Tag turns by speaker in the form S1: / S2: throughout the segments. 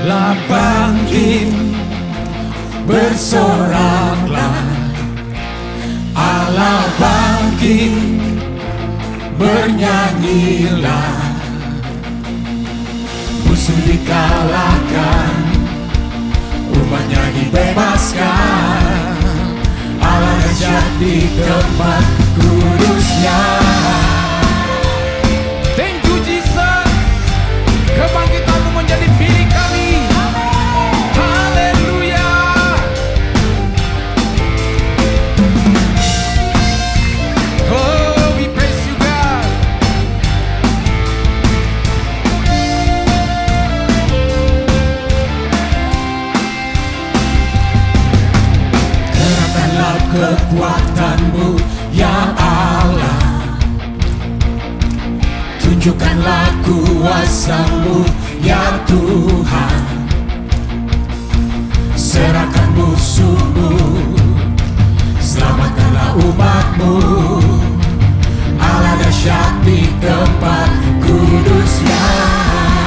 S1: Allah bangkit, bersoraklah. Allah bangkit, bernyanyilah. Musuh dikalahkan, umatnya dibebaskan. Allah dahsyat di tempat kudusnya.
S2: Thank you Jesus, kebangkitanmu menjadi milik kami. Haleluya. Oh, we praise you God.
S1: Kerahkanlah kekuatanmu ya Allah, tunjukkanlah kuasa-Mu ya Tuhan. Serahkan musuh-Mu, selamatkanlah umat-Mu. Allah dahsyat di tempat kudusnya.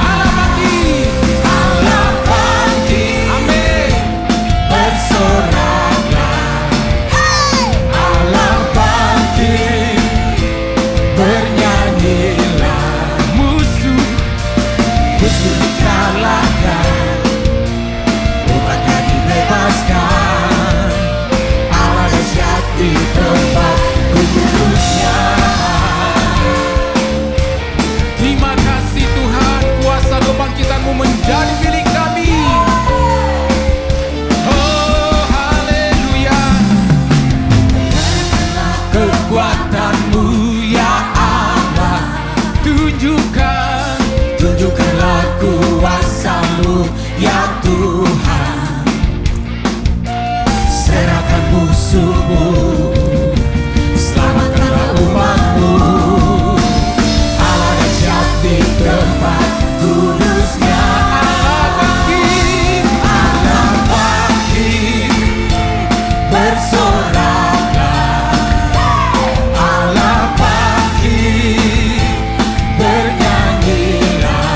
S2: Allah bangkit.
S1: Allah bangkit,
S2: Amin.
S1: bersoraklah. Allah bangkit, bernyanyilah.
S2: Musuh
S1: Musuh dikalahkan, umatnya dibebaskan. Allah dahsyat di tempat kudusnya.
S2: terima kasih Tuhan, kuasa kebangkitanmu menjadi milik kami. Oh, haleluya.
S1: Kekuatan-Mu ya Allah, tunjukkanlah kuasa-Mu ya Tuhan. Serahkan musuh-Mu, selamatkanlah umat-Mu. Allah dahsyat di tempat kudusnya.
S2: Allah bangkit.
S1: Allah bangkit, bersoraklah. Allah bangkit, bernyanyilah.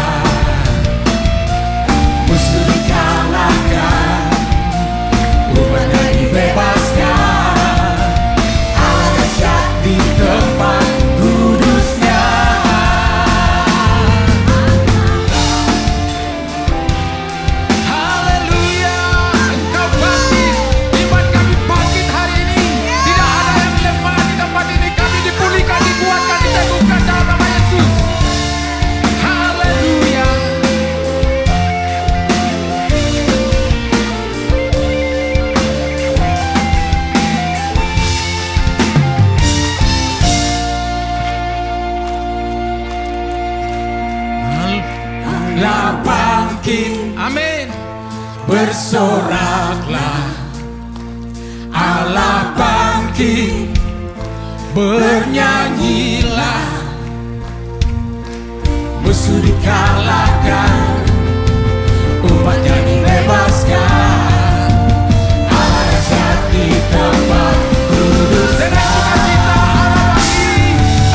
S1: Musuh dikalahkan, umatnya dibebaskan. Allah dahsyat di tempat kudusnya.
S2: Haleluya, Engkau bangkit. Iman kami bangkit hari ini. Tidak ada yang lemah di tempat ini. Kami dipulihkan, dikuatkan, diteguhkan dalam nama Yesus. Haleluya.
S1: Allah bangkit,
S2: Amin.
S1: bersoraklah. Allah bangkit, bernyanyilah. Musuh dikalahkan, umatnya dibebaskan. Allah dahsyat di tempat kudusnya.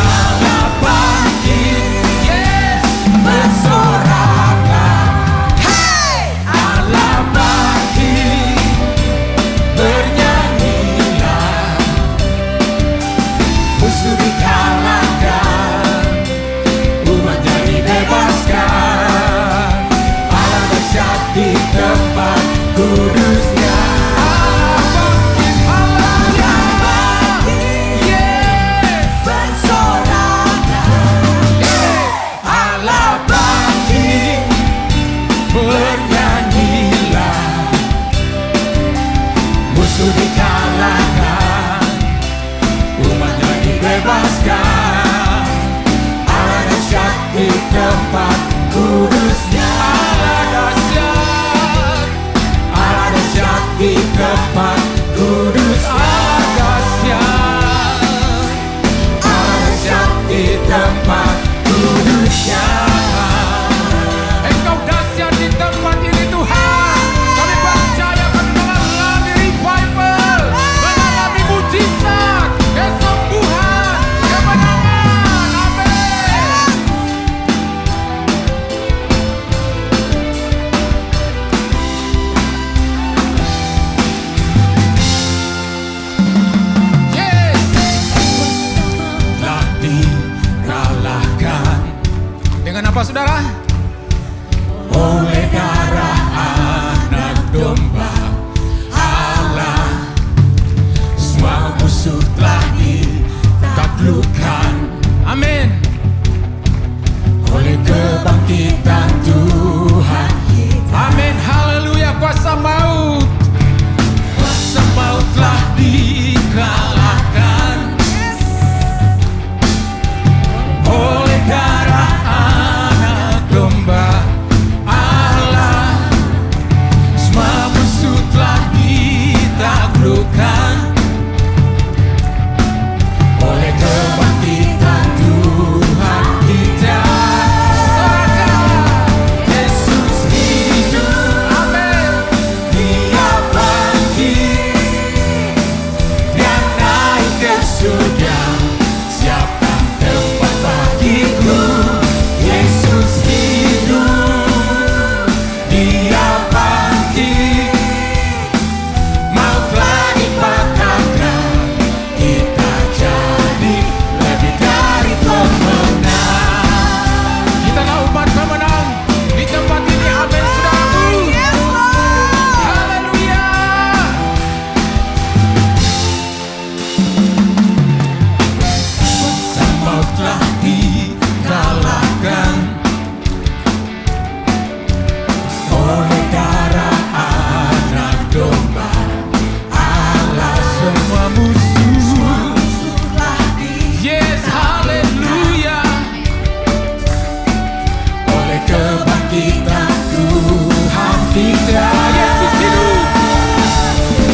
S1: Allah bangkit,
S2: Yes.
S1: bersoraklah. Allah bangkit, bernyanyilah. Musuh dikalahkan, umatnya dibebaskan. Allah dahsyat di tempat kudusnya.
S2: Allah bangkit. Haleluya. Yes.
S1: Bersoraklah. Allah bangkit, bernyanyilah. Musuh dikalahkan, umatnya dibebaskan. Allah dahsyat di tempat kudusnya. Allah dahsyat, Allah dahsyat di tempat kudusnya. Allah dahsyat di tempat kudusnya.
S2: Engkau dahsyat di tempat ini Tuhan. Kami percaya kami mengalami revival, mengalami mujizat, kesembuhan, kemenangan. Amin. Apa saudara?
S1: Oleh darah anak domba Allah, semua musuh telah ditaklukkan.
S2: Amin.
S1: Oleh kebangkitan Tuhan kita.
S2: Amin. Haleluya. Kuasa maut
S1: telah dikalahkan oleh darah anak domba Allah, semua musuh telah ditaklukkan oleh kebangkitan Tuhan kita. Yesus hidup, amin. Dia bangkit, dia naik ke surga, siapkan tempat bagiku. Yesus hidup, dia bangkit, maut telah dipatahkan, kita jadi lebih dari pemenang.
S2: Kita adalah umat pemenang di tempat ini. Amin, saudaraku. Haleluya.
S1: Sang maut telah dikalahkan oleh darah anak domba Allah, semua musuh telah
S2: Yes, haleluya.
S1: oleh kebangkitan Tuhan kita.
S2: Yesus hidup.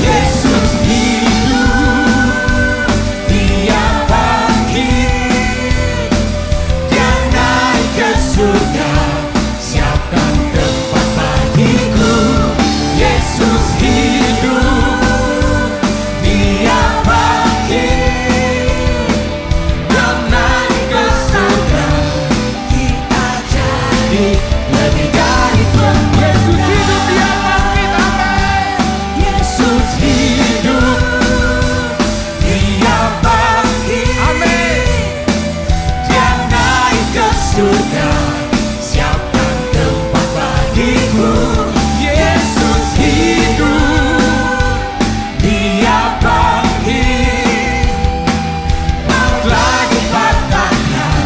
S1: Yesus hidup, dia bangkit, dia naik ke surga, siapkan tempat bagiku. Yesus hidup, dia bangkit, dia naik ke surga, kita jadi lebih dari pemenang.
S2: Yesus hidup, dia bangkit. Amin.
S1: Yesus hidup, dia bangkit,
S2: Amin.
S1: dia naik ke surga, siapkan tempat bagiku. Yesus hidup, dia bangkit, maut telah dipatahkan,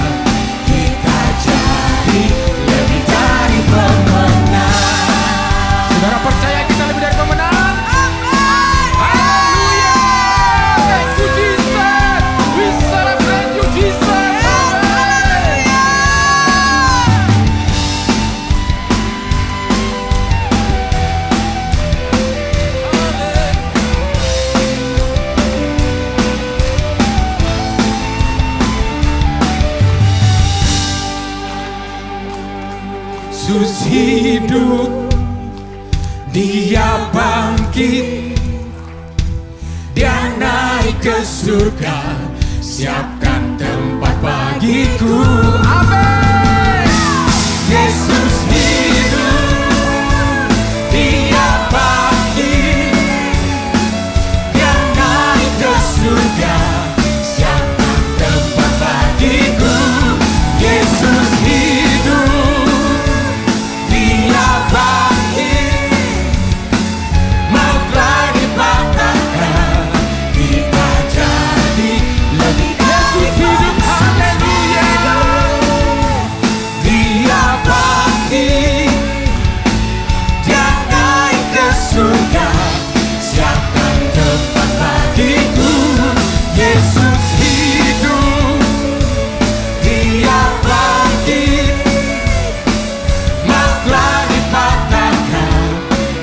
S1: kita jadi lebih dari pemenang.
S2: Saudara percaya kita lebih dari pemenang? Haleluya. Thank you, Jesus. We celebrate you, Jesus. Haleluya.
S1: Yesus hidup, dia bangkit, dia naik ke surga, siapkan tempat bagiku.
S2: Amin.
S1: Yesus hidup, dia bangkit, dia naik ke surga, siapkan tempat bagiku. Yesus hidup, dia bangkit, maut telah dipatahkan, kita jadi lebih dari
S2: Hidup, haleluya.
S1: dia bangkit, dia naik ke surga, siapkan tempat bagiku. Yesus hidup, dia bangkit, maut telah dipatahkan,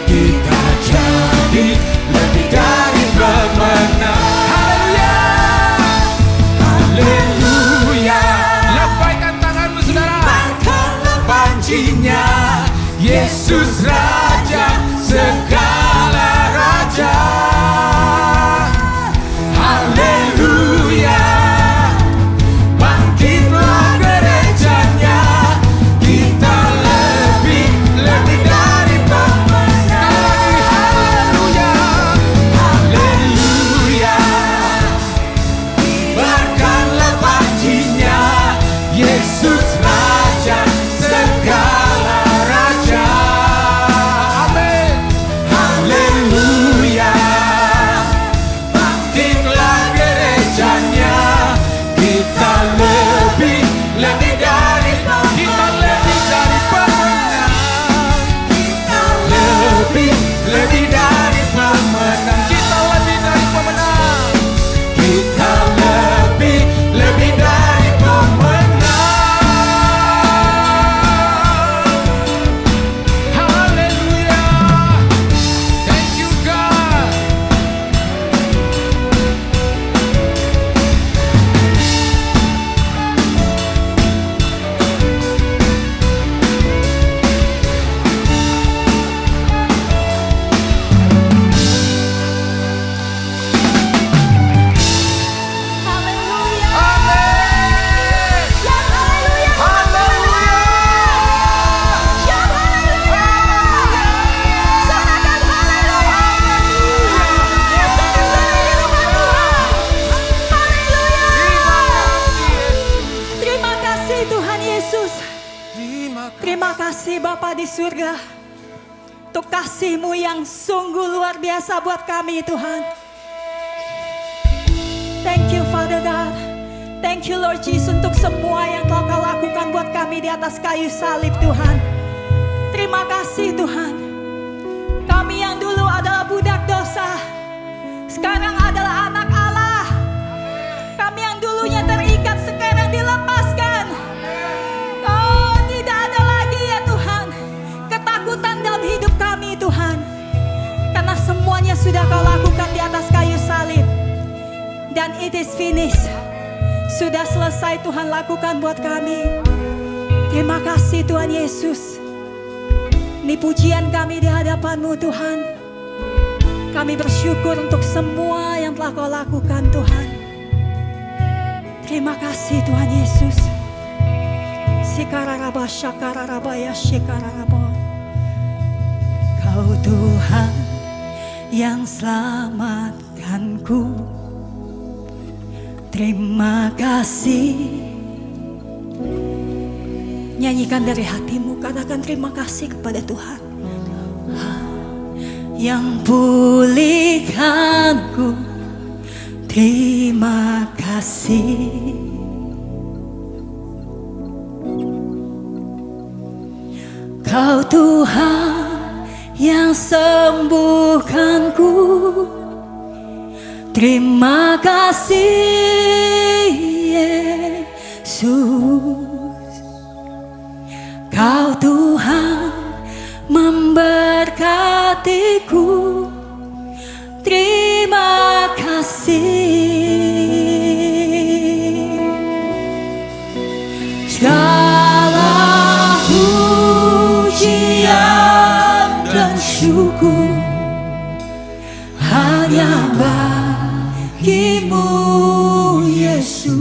S1: kita jadi lebih dari pemenang.
S2: Haleluya.
S1: Haleluya.
S2: Lambaikan tanganmu, saudara.
S1: Pancinya Yesus Raja segala raja. Haleluya. Bangkitlah gerejanya, kita lebih dari pemenang.
S2: Haleluya.
S1: Haleluya. Kibarkanlah pancinya Yesus Raja
S3: Terima kasih Bapa di surga, untuk kasih-Mu yang sungguh luar biasa buat kami Tuhan. Thank you Father God. Thank you Lord Jesus untuk semua yang telah Kau lakukan buat kami di atas kayu salib Tuhan. Terima kasih Tuhan. Kami yang dulu adalah budak dosa, sekarang adalah anak Allah. Kami yang dulunya terikat, sekarang dilepaskan. Oh, tidak ada lagi ya Tuhan ketakutan dalam hidup kami Tuhan, karena semuanya sudah Kau lakukan di atas kayu salib. Dan it is finished. Sudah selesai Tuhan lakukan buat kami. Terima kasih Tuhan Yesus. Ini pujian kami di hadapan-Mu Tuhan. Kami bersyukur untuk semua yang telah Kau lakukan Tuhan. Terima kasih Tuhan Yesus. Sikararaba syakararaba ya syikararaba. Kau Tuhan yang selamatkanku. Terima kasih. Nyanyikan dari hatimu, katakan terima kasih kepada Tuhan yang pulihkanku. Terima kasih. Kau Tuhan yang sembuhkanku. Terima kasih Yesus. Kau Tuhan memberkatiku. Terima kasih. Segala pujian dan syukur hanya bagimu Yesus.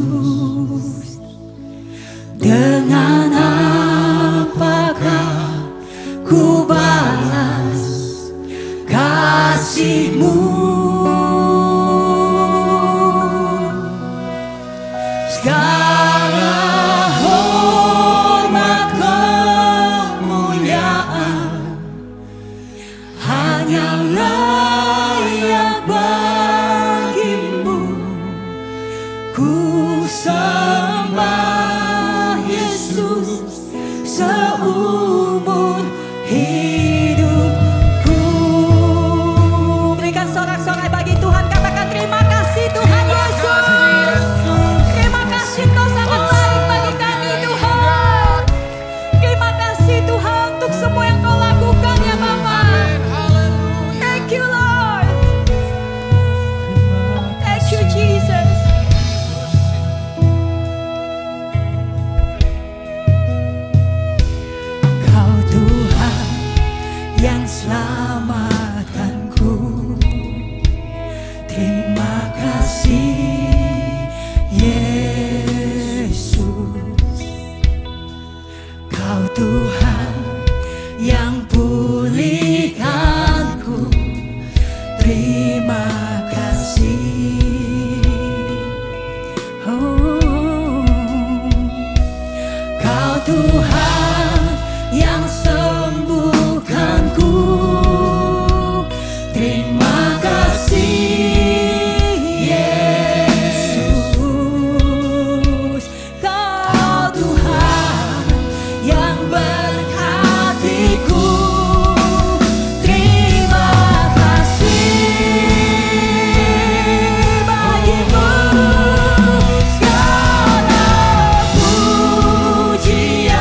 S3: Dengan apakah ku balas kasih-Mu? Segala hormat kemuliaan hanya layak bagimu. Ku sembah Yesus seumur hidupku. Berikan sorak-sorai bagi Tuhan, katakan terima kasih Tuhan Yesus. Terima kasih Kau sangat baik bagi kami Tuhan. Terima kasih Tuhan untuk semua yang Kau lakukan ya Bapa. Thank you Lord. Thank you Jesus. Kau Tuhan yang selamatkanku. Terima kasih Yesus. Kau Tuhan yang pulihkanku. Terima kasih. Oh, Kau Tuhan yang sembuhkanku. Terima kasih Yesus. Kau Tuhan yang berkatiku. Terima kasih bagimu. Segala pujian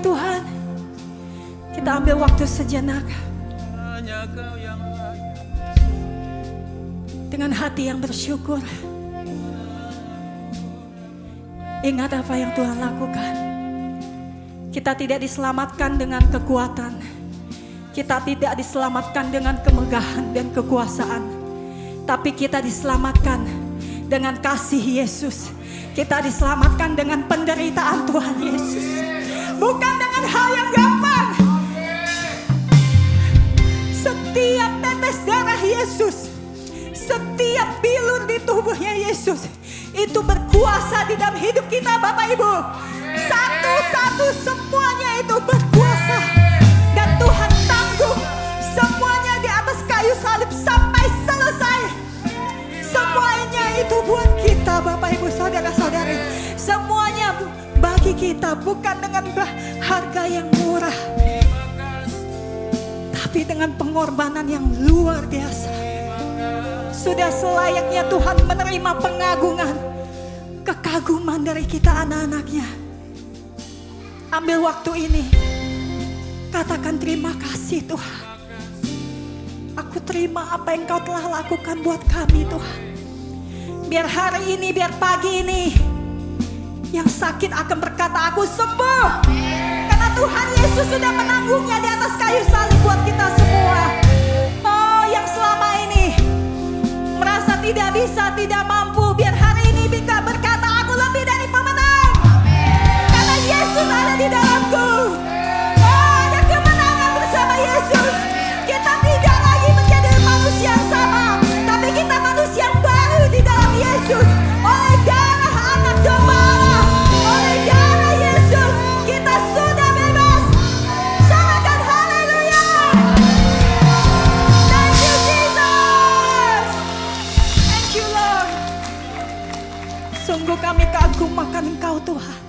S3: Tuhan, kita ambil waktu sejenak dengan hati yang bersyukur. Ingat apa yang Tuhan lakukan. Kita tidak diselamatkan dengan kekuatan. Kita tidak diselamatkan dengan kemegahan dan kekuasaan. Tapi kita diselamatkan dengan kasih Yesus. Kita diselamatkan dengan penderitaan Tuhan Yesus. Bukan dengan hal yang gampang. Setiap tetes darah Yesus, setiap bilur di tubuhnya Yesus, itu berkuasa di dalam hidup kita, Bapak Ibu. Satu-satu semuanya itu berkuasa. Dan Tuhan tanggung semuanya di atas kayu salib sampai selesai. Semuanya itu buat kita, Bapak Ibu, saudara-saudari. Semuanya bagi kita, bukan dengan harga yang murah, tapi dengan pengorbanan yang luar biasa. Sudah selayaknya Tuhan menerima pengagungan, kekaguman dari kita anak-anaknya. Ambil waktu ini, katakan terima kasih Tuhan. Aku terima apa yang Kau telah lakukan buat kami Tuhan. Biar hari ini, biar pagi ini, yang sakit akan berkata aku sembuh. Karena Tuhan Yesus sudah menanggungnya di atas kayu salib buat kita semua. Oh, yang selama ini merasa tidak bisa, tidak mampu, biar hari ini bisa berkata aku lebih dari pemenang. Karena Yesus ada di dalamku. Oh, ada kemenangan bersama Yesus. Kita tidak lagi menjadi manusia yang sama, tapi kita manusia yang baru di dalam Yesus. Oleh darah anak domba Allah, oleh darah Yesus, kita sudah bebas. Samakan haleluya. Thank you Jesus. Thank you Lord. Sungguh kami kagum akan Engkau Tuhan.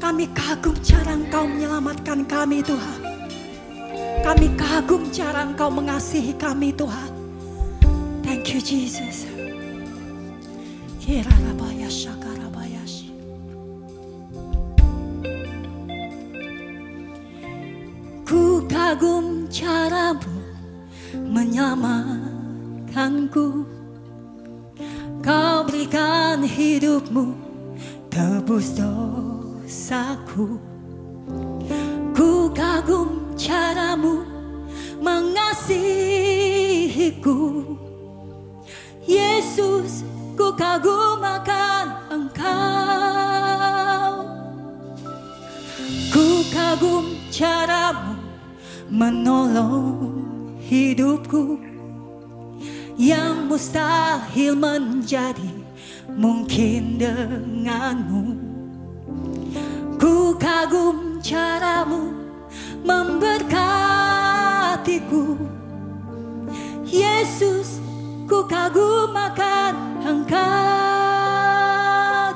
S3: Kami kagum cara Engkau menyelamatkan kami Tuhan. Kami kagum cara Engkau mengasihi kami Tuhan. Thank you Jesus. Kirarabaya shakarabayashi. Ku kagum caramu menyelamatkanku. Kau berikan hidupmu tebus dosaku. Ku kagum caramu mengasihiku. Yesus, ku kagum akan Engkau. Ku kagum caramu menolong hidupku. Yang mustahil menjadi mungkin denganmu. Ku kagum caramu memberkatiku. Yesus, ku kagum akan Engkau.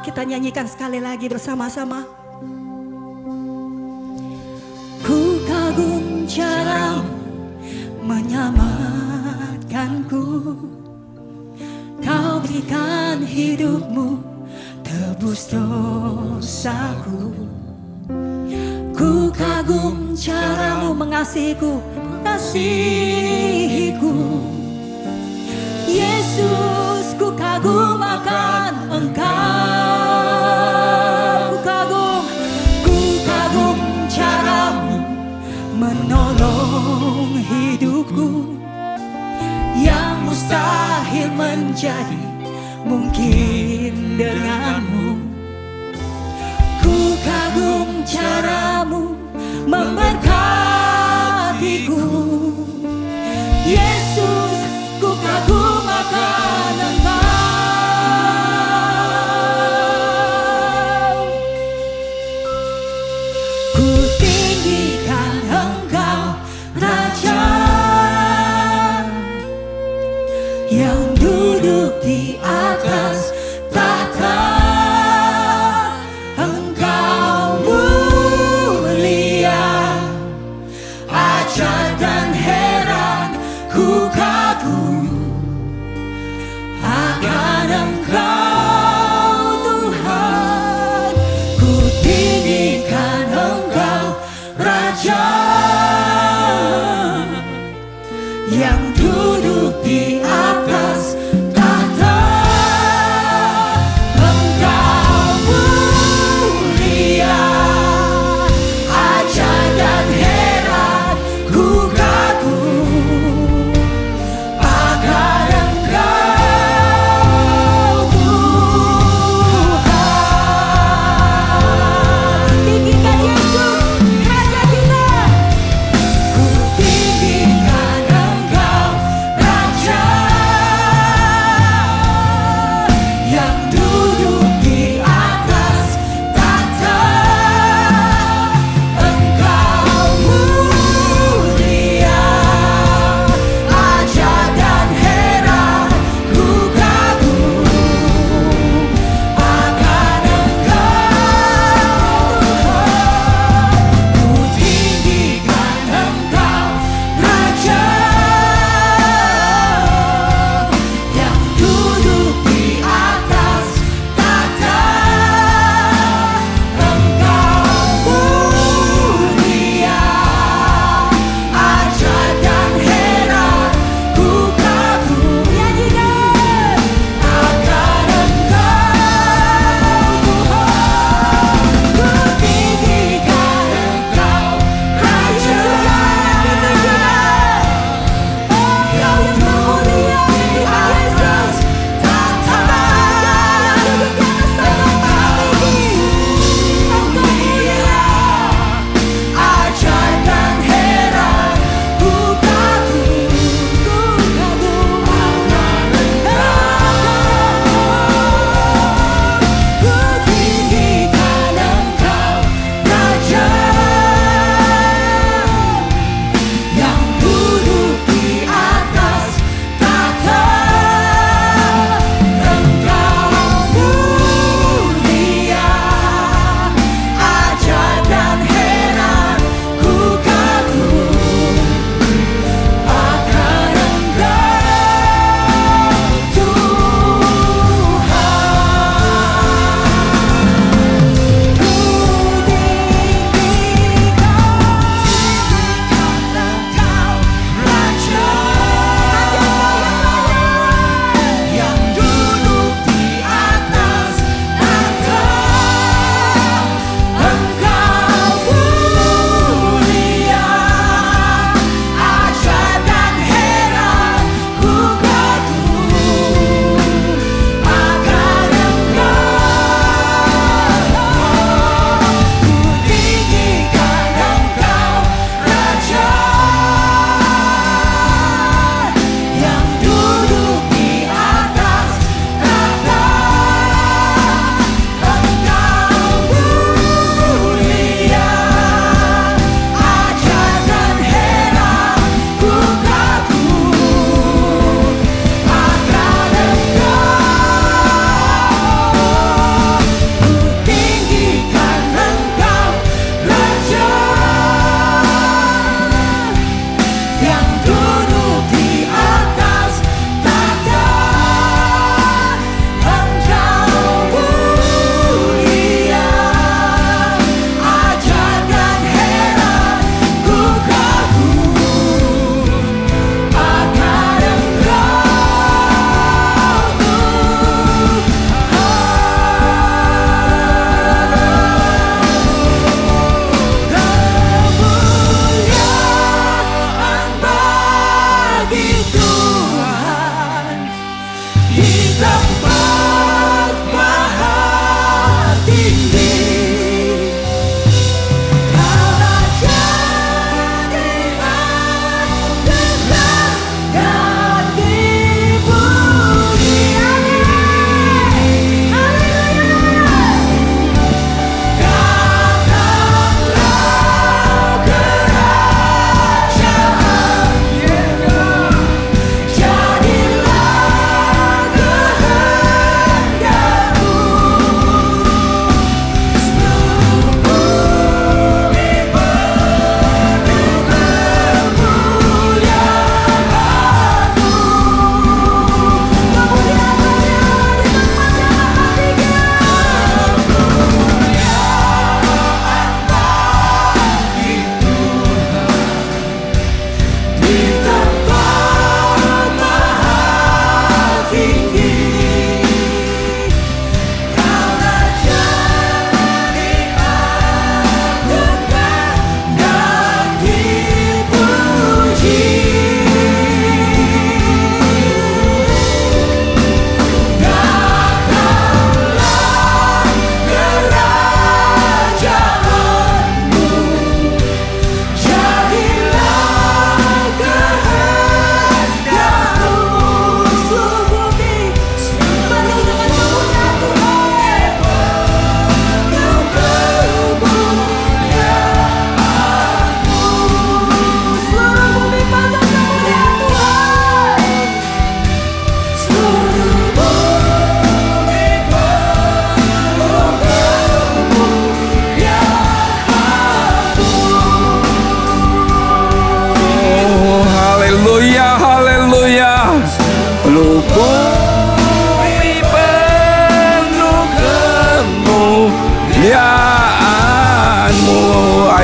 S3: Kita nyanyikan sekali lagi bersama-sama. Ku kagum caramu menyelamatkanku. Kau berikan hidupmu tebus dosaku. Ku kagum caramu mengasihiku, kasihiku. Yesus, ku kagum akan Engkau. Ku kagum caramu menolong hidupku. Yang mustahil menjadi mungkin denganmu. Ku kagum caramu memberkatiku. Yesus, ku kagum akan Engkau. Ku tinggikan Engkau, Raja yang duduk di atas tahta. Engkau mulia, ajaib dan heran. Ku kagum akan Engkau Tuhan. Ku tinggikan Engkau,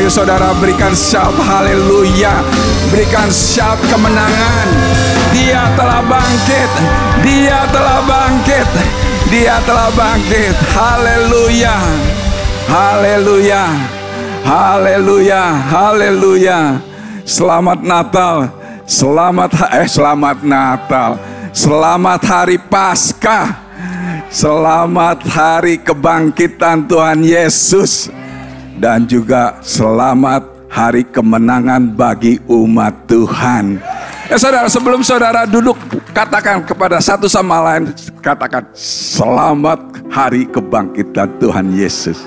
S4: Ayo saudara berikan shout haleluya. Berikan shout kemenangan. Dia telah bangkit. Dia telah bangkit. Dia telah bangkit. Haleluya. Haleluya. Haleluya. Haleluya. Selamat Natal. Selamat Natal. Selamat Hari Paskah. Selamat Hari Kebangkitan Tuhan Yesus. Dan juga selamat Hari Kemenangan bagi umat Tuhan. Saudara, sebelum saudara duduk, katakan kepada satu sama lain, katakan selamat Hari Kebangkitan Tuhan Yesus.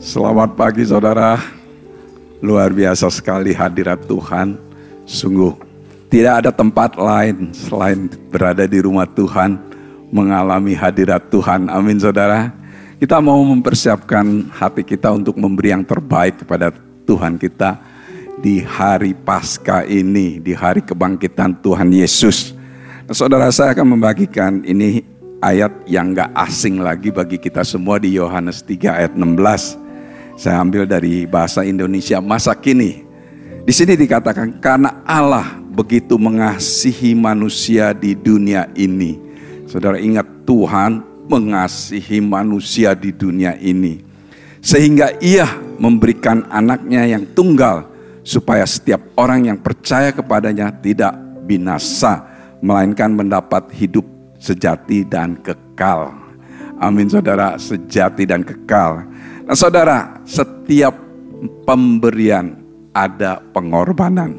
S4: Selamat pagi saudara. Luar biasa sekali hadirat Tuhan. Sungguh tidak ada tempat lain selain berada di rumah Tuhan, mengalami hadirat Tuhan. Amin saudara. Kita mau mempersiapkan hati kita untuk memberi yang terbaik kepada Tuhan kita di hari Paskah ini, di hari kebangkitan Tuhan Yesus. Nah, saudara, saya akan membagikan ini ayat yang gak asing lagi bagi kita semua di Yohanes 3 ayat 16. Saya ambil dari bahasa Indonesia masa kini. Di sini dikatakan, karena Allah begitu mengasihi manusia di dunia ini. Saudara ingat, Tuhan mengasihi manusia di dunia ini, sehingga Ia memberikan anaknya yang tunggal, supaya setiap orang yang percaya kepadanya tidak binasa, melainkan mendapat hidup sejati dan kekal. Amin saudara, sejati dan kekal. Nah saudara, setiap pemberian ada pengorbanan.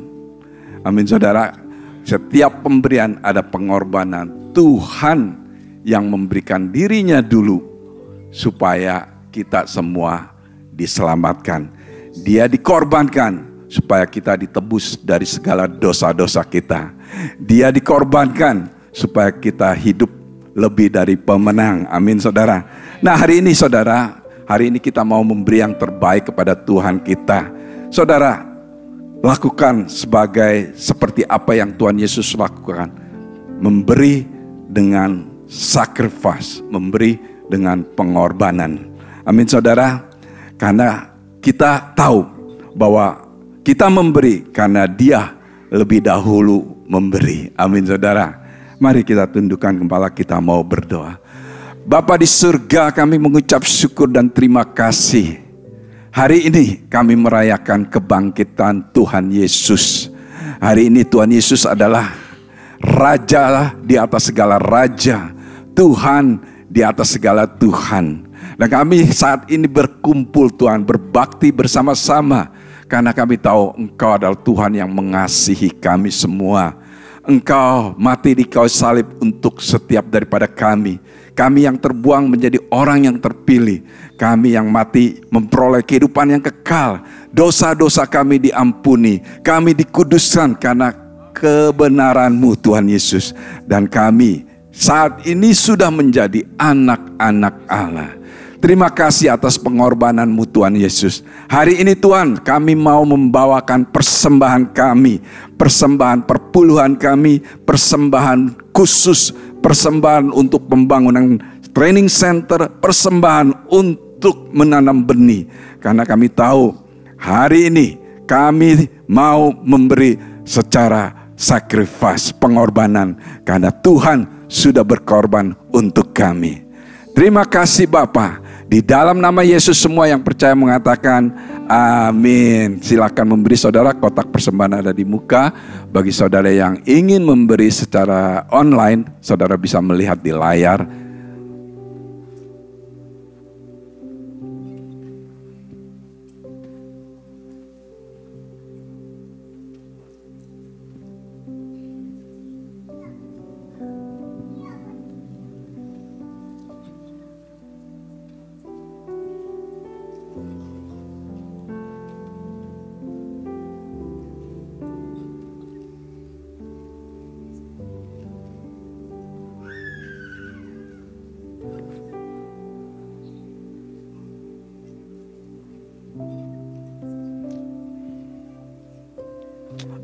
S4: Amin saudara, setiap pemberian ada pengorbanan. Tuhan yang memberikan dirinya dulu supaya kita semua diselamatkan. Dia dikorbankan supaya kita ditebus dari segala dosa-dosa kita. Dia dikorbankan supaya kita hidup lebih dari pemenang. Amin saudara. Nah hari ini saudara, hari ini kita mau memberi yang terbaik kepada Tuhan kita. Saudara, lakukan seperti apa yang Tuhan Yesus lakukan. Memberi dengan sacrifice, memberi dengan pengorbanan. Amin saudara. Karena kita tahu bahwa kita memberi karena Dia lebih dahulu memberi. Amin saudara. Mari kita tundukkan kepala, kita mau berdoa. Bapa di surga, kami mengucap syukur dan terima kasih. Hari ini kami merayakan kebangkitan Tuhan Yesus. Hari ini Tuhan Yesus adalah Raja di atas segala raja, Tuhan di atas segala Tuhan. Dan kami saat ini berkumpul Tuhan, berbakti bersama-sama. Karena kami tahu Engkau adalah Tuhan yang mengasihi kami semua. Engkau mati di kayu salib untuk setiap daripada kami. Kami yang terbuang menjadi orang yang terpilih. Kami yang mati memperoleh kehidupan yang kekal. Dosa-dosa kami diampuni. Kami dikuduskan karena kebenaran-Mu Tuhan Yesus. Dan kami saat ini sudah menjadi anak-anak Allah. Terima kasih atas pengorbanan-Mu Tuhan Yesus. Hari ini Tuhan, kami mau membawakan persembahan kami, persembahan perpuluhan kami, persembahan khusus, persembahan untuk pembangunan training center, persembahan untuk menanam benih. Karena kami tahu hari ini kami mau memberi secara sacrifice, pengorbanan. Karena Tuhan sudah berkorban untuk kami. Terima kasih Bapa. Di dalam nama Yesus semua yang percaya mengatakan amin. Silakan memberi saudara, kotak persembahan ada di muka. Bagi saudara yang ingin memberi secara online, saudara bisa melihat di layar.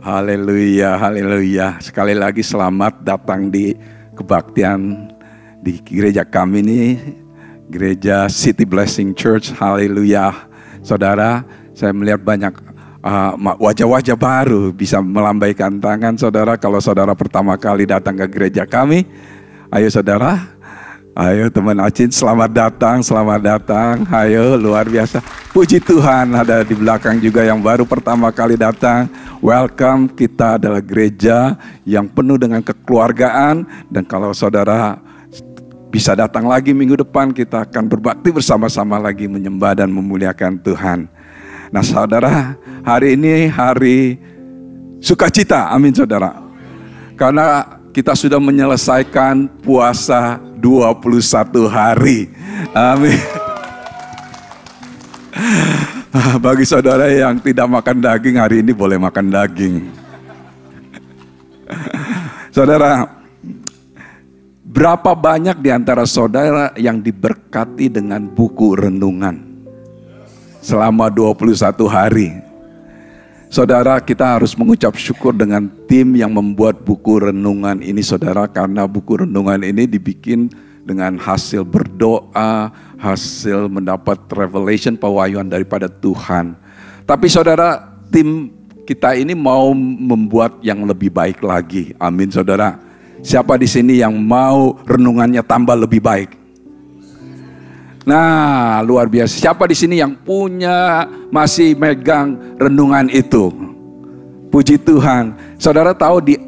S4: Haleluya, haleluya. Sekali lagi selamat datang di kebaktian di gereja kami ini, Gereja City Blessing Church. Haleluya. Saudara, saya melihat banyak wajah-wajah baru bisa melambaikan tangan. Saudara, kalau saudara pertama kali datang ke gereja kami, ayo saudara, ayo teman Acin, selamat datang, selamat datang. Ayo, luar biasa. Puji Tuhan, ada di belakang juga yang baru pertama kali datang. Welcome, kita adalah gereja yang penuh dengan kekeluargaan. Dan kalau saudara bisa datang lagi minggu depan, kita akan berbakti bersama-sama lagi menyembah dan memuliakan Tuhan. Nah saudara, hari ini hari sukacita, amin saudara. Karena kita sudah menyelesaikan puasa 21 hari, amin. Bagi saudara yang tidak makan daging, hari ini boleh makan daging. Saudara, berapa banyak di antara saudara yang diberkati dengan buku renungan selama 21 hari? Saudara, kita harus mengucap syukur dengan tim yang membuat buku renungan ini, saudara. Karena buku renungan ini dibikin dengan hasil berdoa, hasil mendapat revelation, pewahyuan daripada Tuhan. Tapi saudara, tim kita ini mau membuat yang lebih baik lagi. Amin saudara. Siapa di sini yang mau renungannya tambah lebih baik? Nah, luar biasa. Siapa di sini yang punya, masih megang renungan itu? Puji Tuhan. Saudara tahu di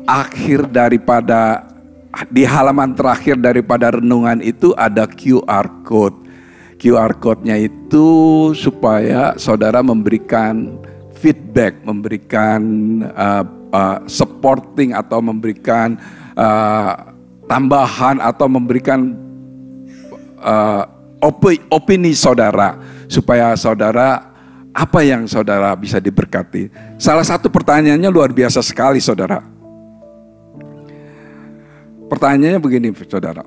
S4: halaman terakhir daripada renungan itu ada QR code. QR code-nya itu supaya saudara memberikan feedback, memberikan supporting atau memberikan tambahan atau memberikan opini saudara, supaya saudara apa yang saudara bisa diberkati. Salah satu pertanyaannya luar biasa sekali saudara. Pertanyaannya begini saudara.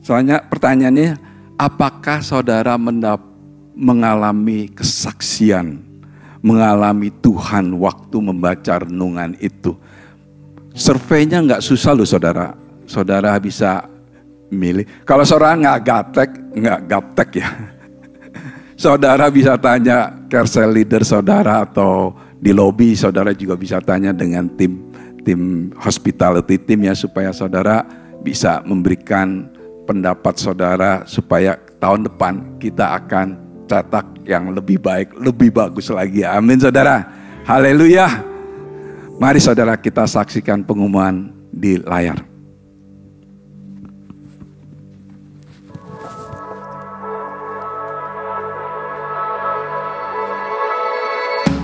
S4: Soalnya pertanyaannya, apakah saudara mengalami kesaksian, mengalami Tuhan waktu membaca renungan itu? Surveinya nggak susah loh saudara. Saudara bisa milih. Kalau saudara nggak gaptek ya. Saudara bisa tanya carousel leader saudara, atau di lobby saudara juga bisa tanya dengan tim hospitality team ya, supaya saudara bisa memberikan pendapat saudara, supaya tahun depan kita akan cetak yang lebih baik, lebih bagus lagi. Amin saudara. Haleluya. Mari saudara kita saksikan pengumuman di layar.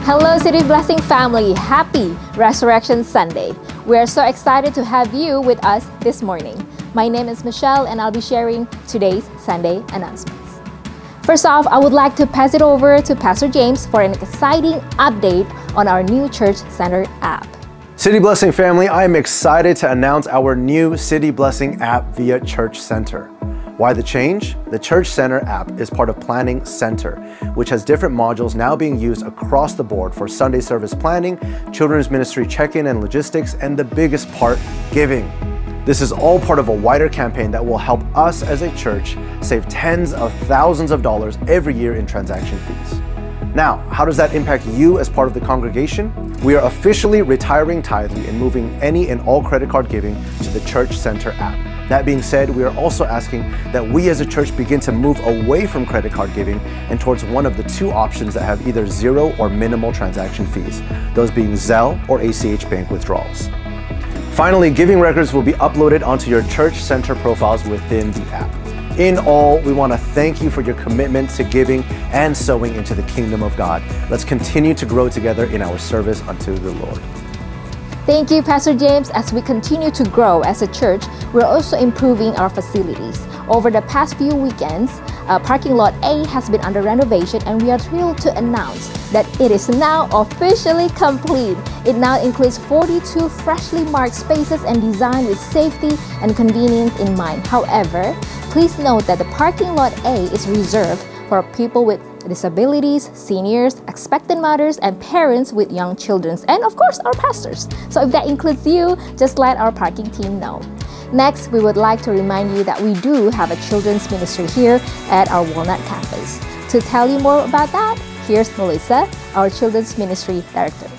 S5: Hello City Blessing family, happy Resurrection Sunday. We are so excited to have you with us this morning. My name is Michelle and I'll be sharing today's Sunday announcements. First off, I would like to pass it over to Pastor James for an exciting update on our new Church Center app.
S6: City Blessing family, I am excited to announce our new City Blessing app via Church Center. Why the change? The Church Center app is part of Planning Center, which has different modules now being used across the board for Sunday service planning, children's ministry check-in and logistics, and the biggest part, giving. This is all part of a wider campaign that will help us as a church save tens of thousands of dollars every year in transaction fees. Now, how does that impact you as part of the congregation? We are officially retiring Tithely and moving any and all credit card giving to the Church Center app. That being said, we are also asking that we as a church begin to move away from credit card giving and towards one of the two options that have either zero or minimal transaction fees, those being Zelle or ACH Bank withdrawals. Finally, giving records will be uploaded onto your Church Center profiles within the app. In all, we want to thank you for your commitment to giving and sowing into the kingdom of God. Let's continue to grow together in our service unto the Lord.
S5: Thank you, Pastor James. As we continue to grow as a church, we're also improving our facilities. Over the past few weekends, Parking lot A has been under renovation, and we are thrilled to announce that it is now officially complete. It now includes 42 freshly marked spaces and designed with safety and convenience in mind. However, please note that the parking lot A is reserved for people with disabilities, seniors, expectant mothers, and parents with young children, and of course our pastors. So if that includes you, just let our parking team know. Next, we would like to remind you that we do have a children's ministry here at our Walnut campus. To tell you more about that, here's Melissa, our children's ministry director.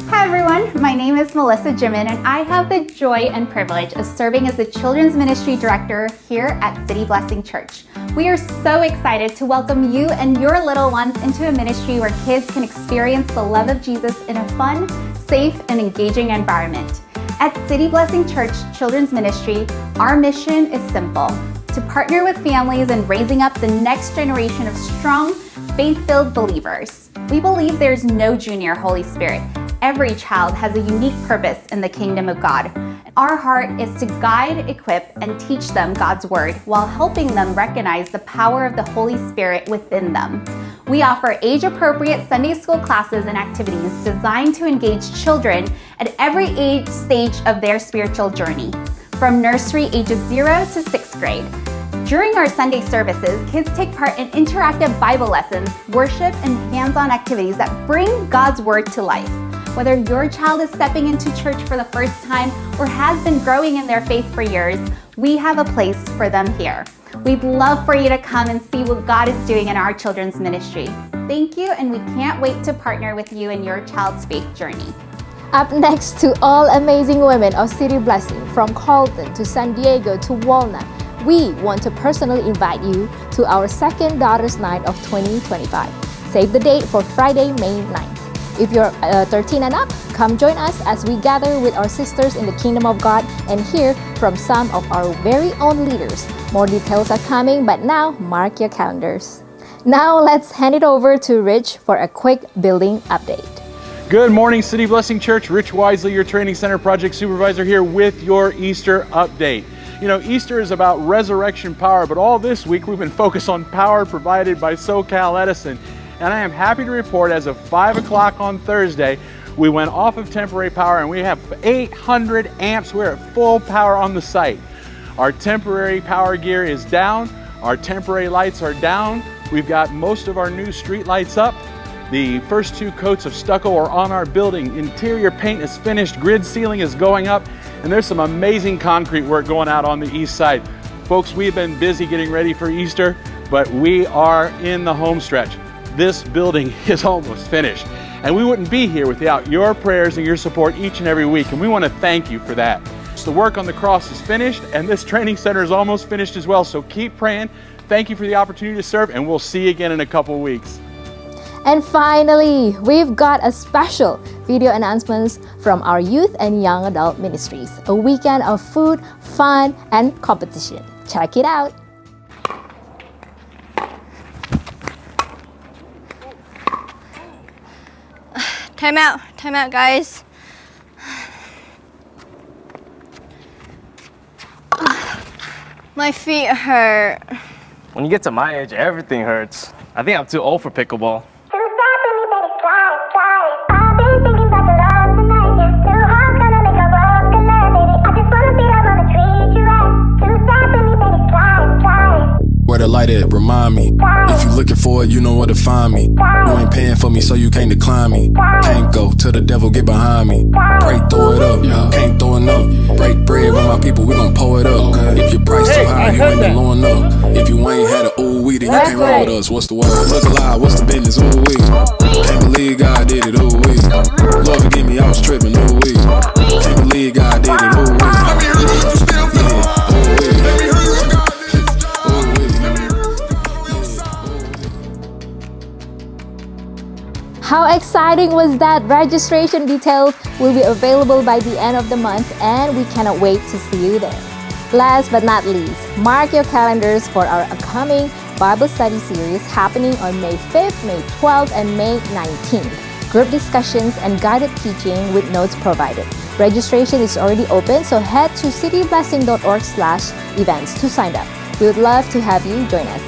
S7: Hi everyone, my name is Melissa Jimin, and I have the joy and privilege of serving as the Children's Ministry Director here at City Blessing Church. We are so excited to welcome you and your little ones into a ministry where kids can experience the love of Jesus in a fun, safe, and engaging environment. At City Blessing Church Children's Ministry, our mission is simple: to partner with families in raising up the next generation of strong, faith-filled believers. We believe there's no junior Holy Spirit. Every child has a unique purpose in the kingdom of God. Our heart is to guide, equip, and teach them God's word while helping them recognize the power of the Holy Spirit within them. We offer age-appropriate Sunday school classes and activities designed to engage children at every age stage of their spiritual journey, from nursery ages 0 to 6th grade. During our Sunday services, kids take part in interactive Bible lessons, worship, and hands-on activities that bring God's word to life. Whether your child is stepping into church for the first time or has been growing in their faith for years, we have a place for them here. We'd love for you to come and see what God is doing in our children's ministry. Thank you, and we can't wait to partner with you in your child's faith journey.
S5: Up next, to all amazing women of City Blessing, from Carlton to San Diego to Walnut, we want to personally invite you to our second Daughters Night of 2025. Save the date for Friday, May 9th. If you're 13 and up, come join us as we gather with our sisters in the kingdom of God and hear from some of our very own leaders. More details are coming, but now mark your calendars. Now let's hand it over to Rich for a quick building update.
S2: Good morning, City Blessing Church. Rich Wisely, your Training Center Project Supervisor, here with your Easter update. You know, Easter is about resurrection power, but all this week we've been focused on power provided by SoCal Edison. And I am happy to report, as of 5 o'clock on Thursday, we went off of temporary power and we have 800 amps. We're at full power on the site. Our temporary power gear is down. Our temporary lights are down. We've got most of our new street lights up. The first 2 coats of stucco are on our building. Interior paint is finished. Grid ceiling is going up. And there's some amazing concrete work going out on the east side. Folks, we've been busy getting ready for Easter, but we are in the home stretch. This building is almost finished, and we wouldn't be here without your prayers and your support each and every week, and we want to thank you for that. The work on the cross is finished, and this training center is almost finished as well, so keep praying. Thank you for the opportunity to serve, and we'll see you again in a couple weeks.
S5: And finally, we've got a special video announcements from our youth and young adult ministries. A weekend of food, fun, and competition. Check it out.
S8: Time out, guys. My feet hurt.
S9: When you get to my age, everything hurts. I think I'm too old for pickleball.
S10: Where the light at, remind me. If you looking for it, you know where to find me. You ain't paying for me, so you can't decline me. Can't go till the devil get behind me. Pray, throw it up, can't throw enough. Break bread with my people, we gon' pour it up. If your price too high, you ain't been low enough. If you ain't had a ooh wee, then you can't roll with us. What's the word? Look alive, what's the business? Ooh wee. Can't believe God did it, ooh wee. Lord forgive me, I was tripping, ooh wee. Can't believe God did it, ooh wee.
S5: How exciting was that? Registration details will be available by the end of the month, and we cannot wait to see you there. Last but not least, mark your calendars for our upcoming Bible study series happening on May 5th, May 12th, and May 19th. Group discussions and guided teaching with notes provided. Registration is already open, so head to cityblessing.org/events to sign up. We would love to have you join us.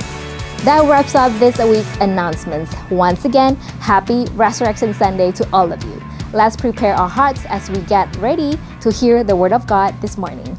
S5: That wraps up this week's announcements. Once again, happy Resurrection Sunday to all of you. Let's prepare our hearts as we get ready to hear the Word of God this morning.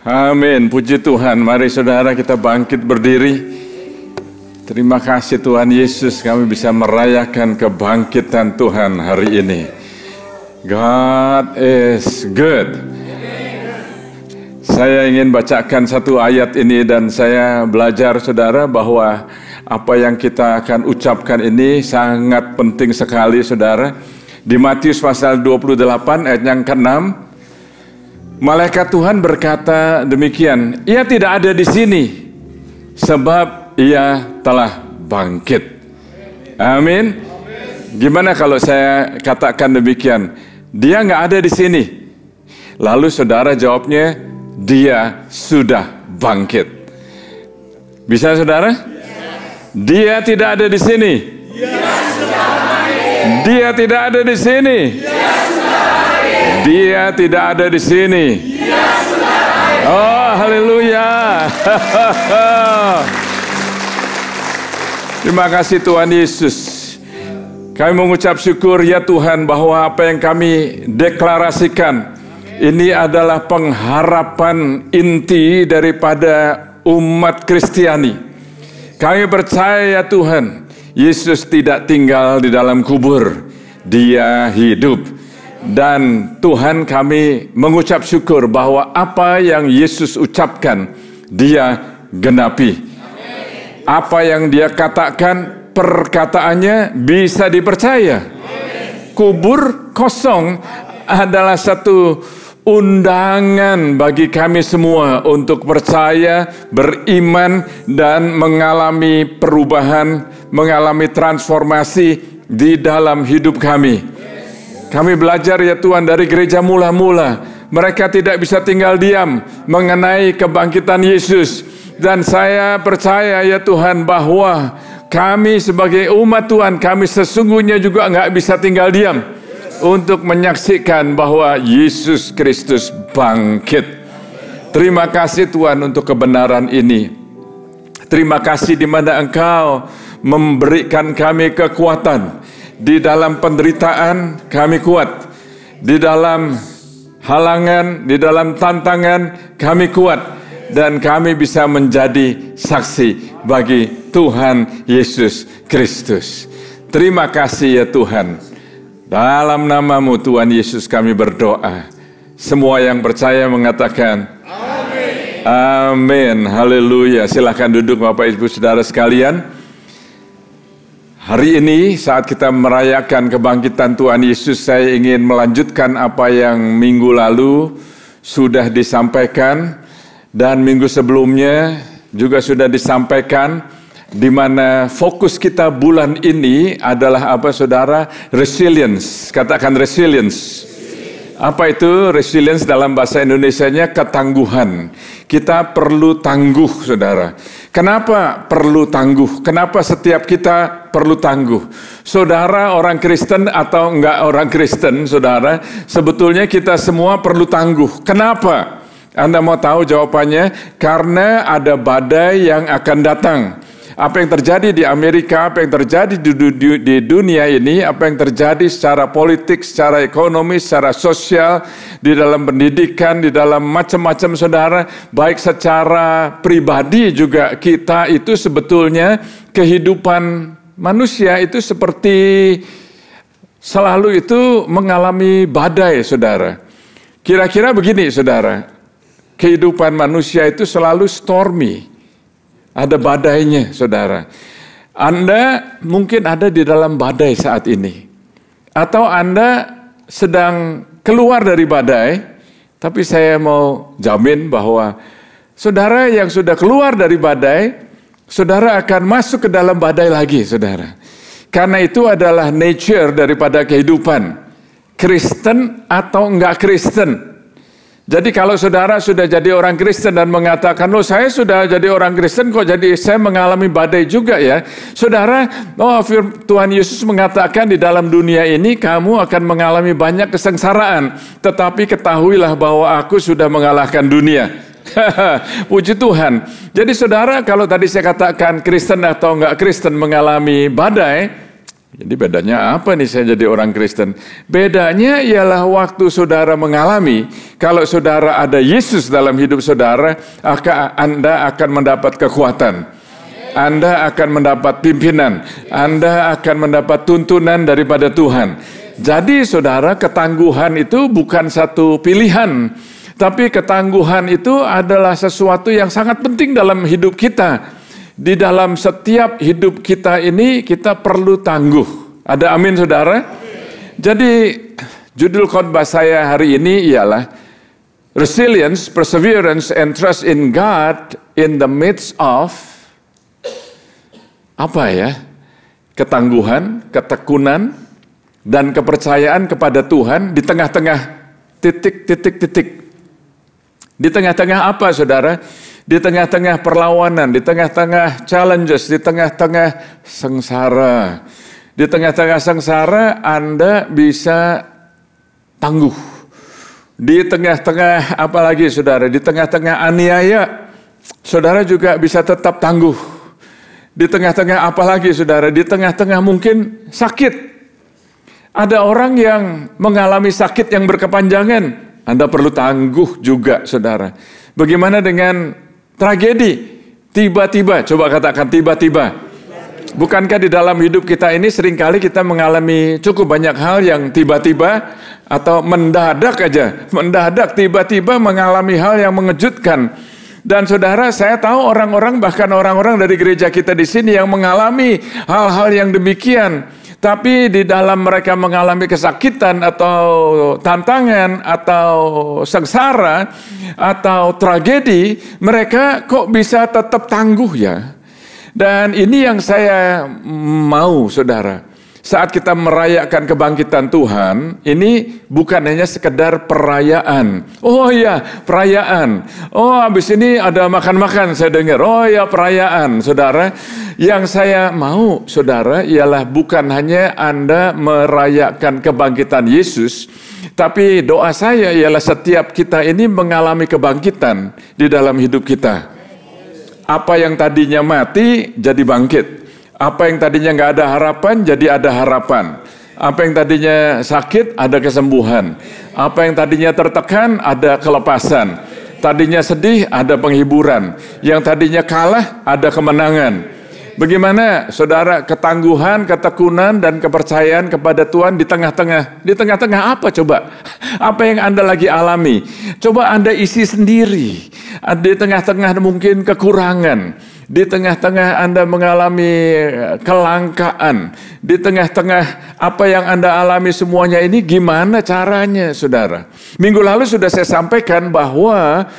S11: Amin, puji Tuhan. Mari saudara kita bangkit berdiri. Terima kasih Tuhan Yesus, kami bisa merayakan kebangkitan Tuhan hari ini. God is good. Saya ingin bacakan satu ayat ini dan saya belajar saudara bahwa apa yang kita akan ucapkan ini sangat penting sekali saudara. Di Matius pasal 28 ayat yang ke-6, malaikat Tuhan berkata demikian, ia tidak ada di sini sebab ia telah bangkit. Amin. Gimana kalau saya katakan demikian? Dia nggak ada di sini. Lalu saudara jawabnya, dia sudah bangkit. Bisa saudara? Dia tidak ada di sini. Dia tidak ada di sini. Dia tidak ada di sini. Oh, haleluya. Terima kasih Tuhan Yesus. Kami mengucap syukur ya Tuhan bahwa apa yang kami deklarasikan ini adalah pengharapan inti daripada umat Kristiani. Kami percaya ya Tuhan, Yesus tidak tinggal di dalam kubur. Dia hidup. Dan Tuhan kami mengucap syukur bahwa apa yang Yesus ucapkan, dia genapi. Apa yang dia katakan, perkataannya bisa dipercaya. Kubur kosong adalah satu undangan bagi kami semua untuk percaya, beriman, dan mengalami perubahan, mengalami transformasi di dalam hidup kami. Kami belajar ya Tuhan dari gereja mula-mula, mereka tidak bisa tinggal diam mengenai kebangkitan Yesus. Dan saya percaya ya Tuhan bahwa kami sebagai umat Tuhan, kami sesungguhnya juga nggak bisa tinggal diam untuk menyaksikan bahwa Yesus Kristus bangkit. Terima kasih Tuhan untuk kebenaran ini. Terima kasih di mana Engkau memberikan kami kekuatan. Di dalam penderitaan kami kuat. Di dalam halangan, di dalam tantangan kami kuat. Dan kami bisa menjadi saksi bagi Tuhan Yesus Kristus. Terima kasih ya Tuhan. Dalam nama-Mu Tuhan Yesus kami berdoa. Semua yang percaya mengatakan amin. Amin. Haleluya. Silakan duduk Bapak Ibu Saudara sekalian. Hari ini saat kita merayakan kebangkitan Tuhan Yesus, saya ingin melanjutkan apa yang minggu lalu sudah disampaikan dan minggu sebelumnya juga sudah disampaikan, di mana fokus kita bulan ini adalah apa saudara? Resilience. Katakan resilience. Apa itu resilience dalam bahasa Indonesianya? Ketangguhan. Kita perlu tangguh saudara. Kenapa perlu tangguh? Kenapa setiap kita perlu tangguh? Saudara orang Kristen atau enggak orang Kristen, saudara, sebetulnya kita semua perlu tangguh. Kenapa? Anda mau tahu jawabannya? Karena ada badai yang akan datang. Apa yang terjadi di Amerika, apa yang terjadi di dunia ini, apa yang terjadi secara politik, secara ekonomi, secara sosial, di dalam pendidikan, di dalam macam-macam saudara, baik secara pribadi juga kita itu sebetulnya kehidupan manusia itu seperti selalu itu mengalami badai, saudara. Kira-kira begini, saudara, kehidupan manusia itu selalu stormy. Ada badainya, saudara. Anda mungkin ada di dalam badai saat ini. Atau Anda sedang keluar dari badai, tapi saya mau jamin bahwa saudara yang sudah keluar dari badai, saudara akan masuk ke dalam badai lagi, saudara. Karena itu adalah nature daripada kehidupan. Kristen atau enggak Kristen. Jadi kalau saudara sudah jadi orang Kristen dan mengatakan, loh saya sudah jadi orang Kristen kok jadi saya mengalami badai juga ya. Saudara, Tuhan Yesus mengatakan di dalam dunia ini kamu akan mengalami banyak kesengsaraan. Tetapi ketahuilah bahwa aku sudah mengalahkan dunia. Puji Tuhan. Jadi saudara, kalau tadi saya katakan Kristen atau enggak Kristen mengalami badai, jadi bedanya apa nih saya jadi orang Kristen? Bedanya ialah waktu saudara mengalami, kalau saudara ada Yesus dalam hidup saudara, Anda akan mendapat kekuatan. Anda akan mendapat pimpinan. Anda akan mendapat tuntunan daripada Tuhan. Jadi saudara, ketangguhan itu bukan satu pilihan. Tapi ketangguhan itu adalah sesuatu yang sangat penting dalam hidup kita. Di dalam setiap hidup kita ini kita perlu tangguh. Ada amin saudara? Jadi judul khotbah saya hari ini ialah Resilience, Perseverance, and Trust in God in the midst of apa ya? Ketangguhan, ketekunan, dan kepercayaan kepada Tuhan di tengah-tengah titik-titik-titik. Di tengah-tengah apa saudara? Di tengah-tengah perlawanan, di tengah-tengah challenges, di tengah-tengah sengsara. Di tengah-tengah sengsara Anda bisa tangguh. Di tengah-tengah apalagi saudara, di tengah-tengah aniaya, saudara juga bisa tetap tangguh. Di tengah-tengah apalagi saudara, di tengah-tengah mungkin sakit. Ada orang yang mengalami sakit yang berkepanjangan, Anda perlu tangguh juga saudara. Bagaimana dengan tragedi, tiba-tiba, coba katakan tiba-tiba. Bukankah di dalam hidup kita ini seringkali kita mengalami cukup banyak hal yang tiba-tiba atau mendadak aja. Mendadak, tiba-tiba mengalami hal yang mengejutkan. Dan saudara, saya tahu orang-orang, bahkan orang-orang dari gereja kita di sini yang mengalami hal-hal yang demikian. Tapi di dalam mereka mengalami kesakitan atau tantangan atau sengsara atau tragedi, mereka kok bisa tetap tangguh ya. Dan ini yang saya mau saudara. Saat kita merayakan kebangkitan Tuhan, ini bukan hanya sekedar perayaan. Oh ya, perayaan. Oh, habis ini ada makan-makan saya dengar. Oh ya, perayaan, saudara. Yang saya mau, saudara, ialah bukan hanya Anda merayakan kebangkitan Yesus, tapi doa saya ialah setiap kita ini mengalami kebangkitan di dalam hidup kita. Apa yang tadinya mati jadi bangkit. Apa yang tadinya nggak ada harapan, jadi ada harapan. Apa yang tadinya sakit, ada kesembuhan. Apa yang tadinya tertekan, ada kelepasan. Tadinya sedih, ada penghiburan. Yang tadinya kalah, ada kemenangan. Bagaimana saudara ketangguhan, ketekunan, dan kepercayaan kepada Tuhan di tengah-tengah? Di tengah-tengah apa coba? Apa yang Anda lagi alami? Coba Anda isi sendiri. Di tengah-tengah mungkin kekurangan. Di tengah-tengah Anda mengalami kelangkaan, di tengah-tengah apa yang Anda alami semuanya ini, gimana caranya saudara? Minggu lalu sudah saya sampaikan bahwa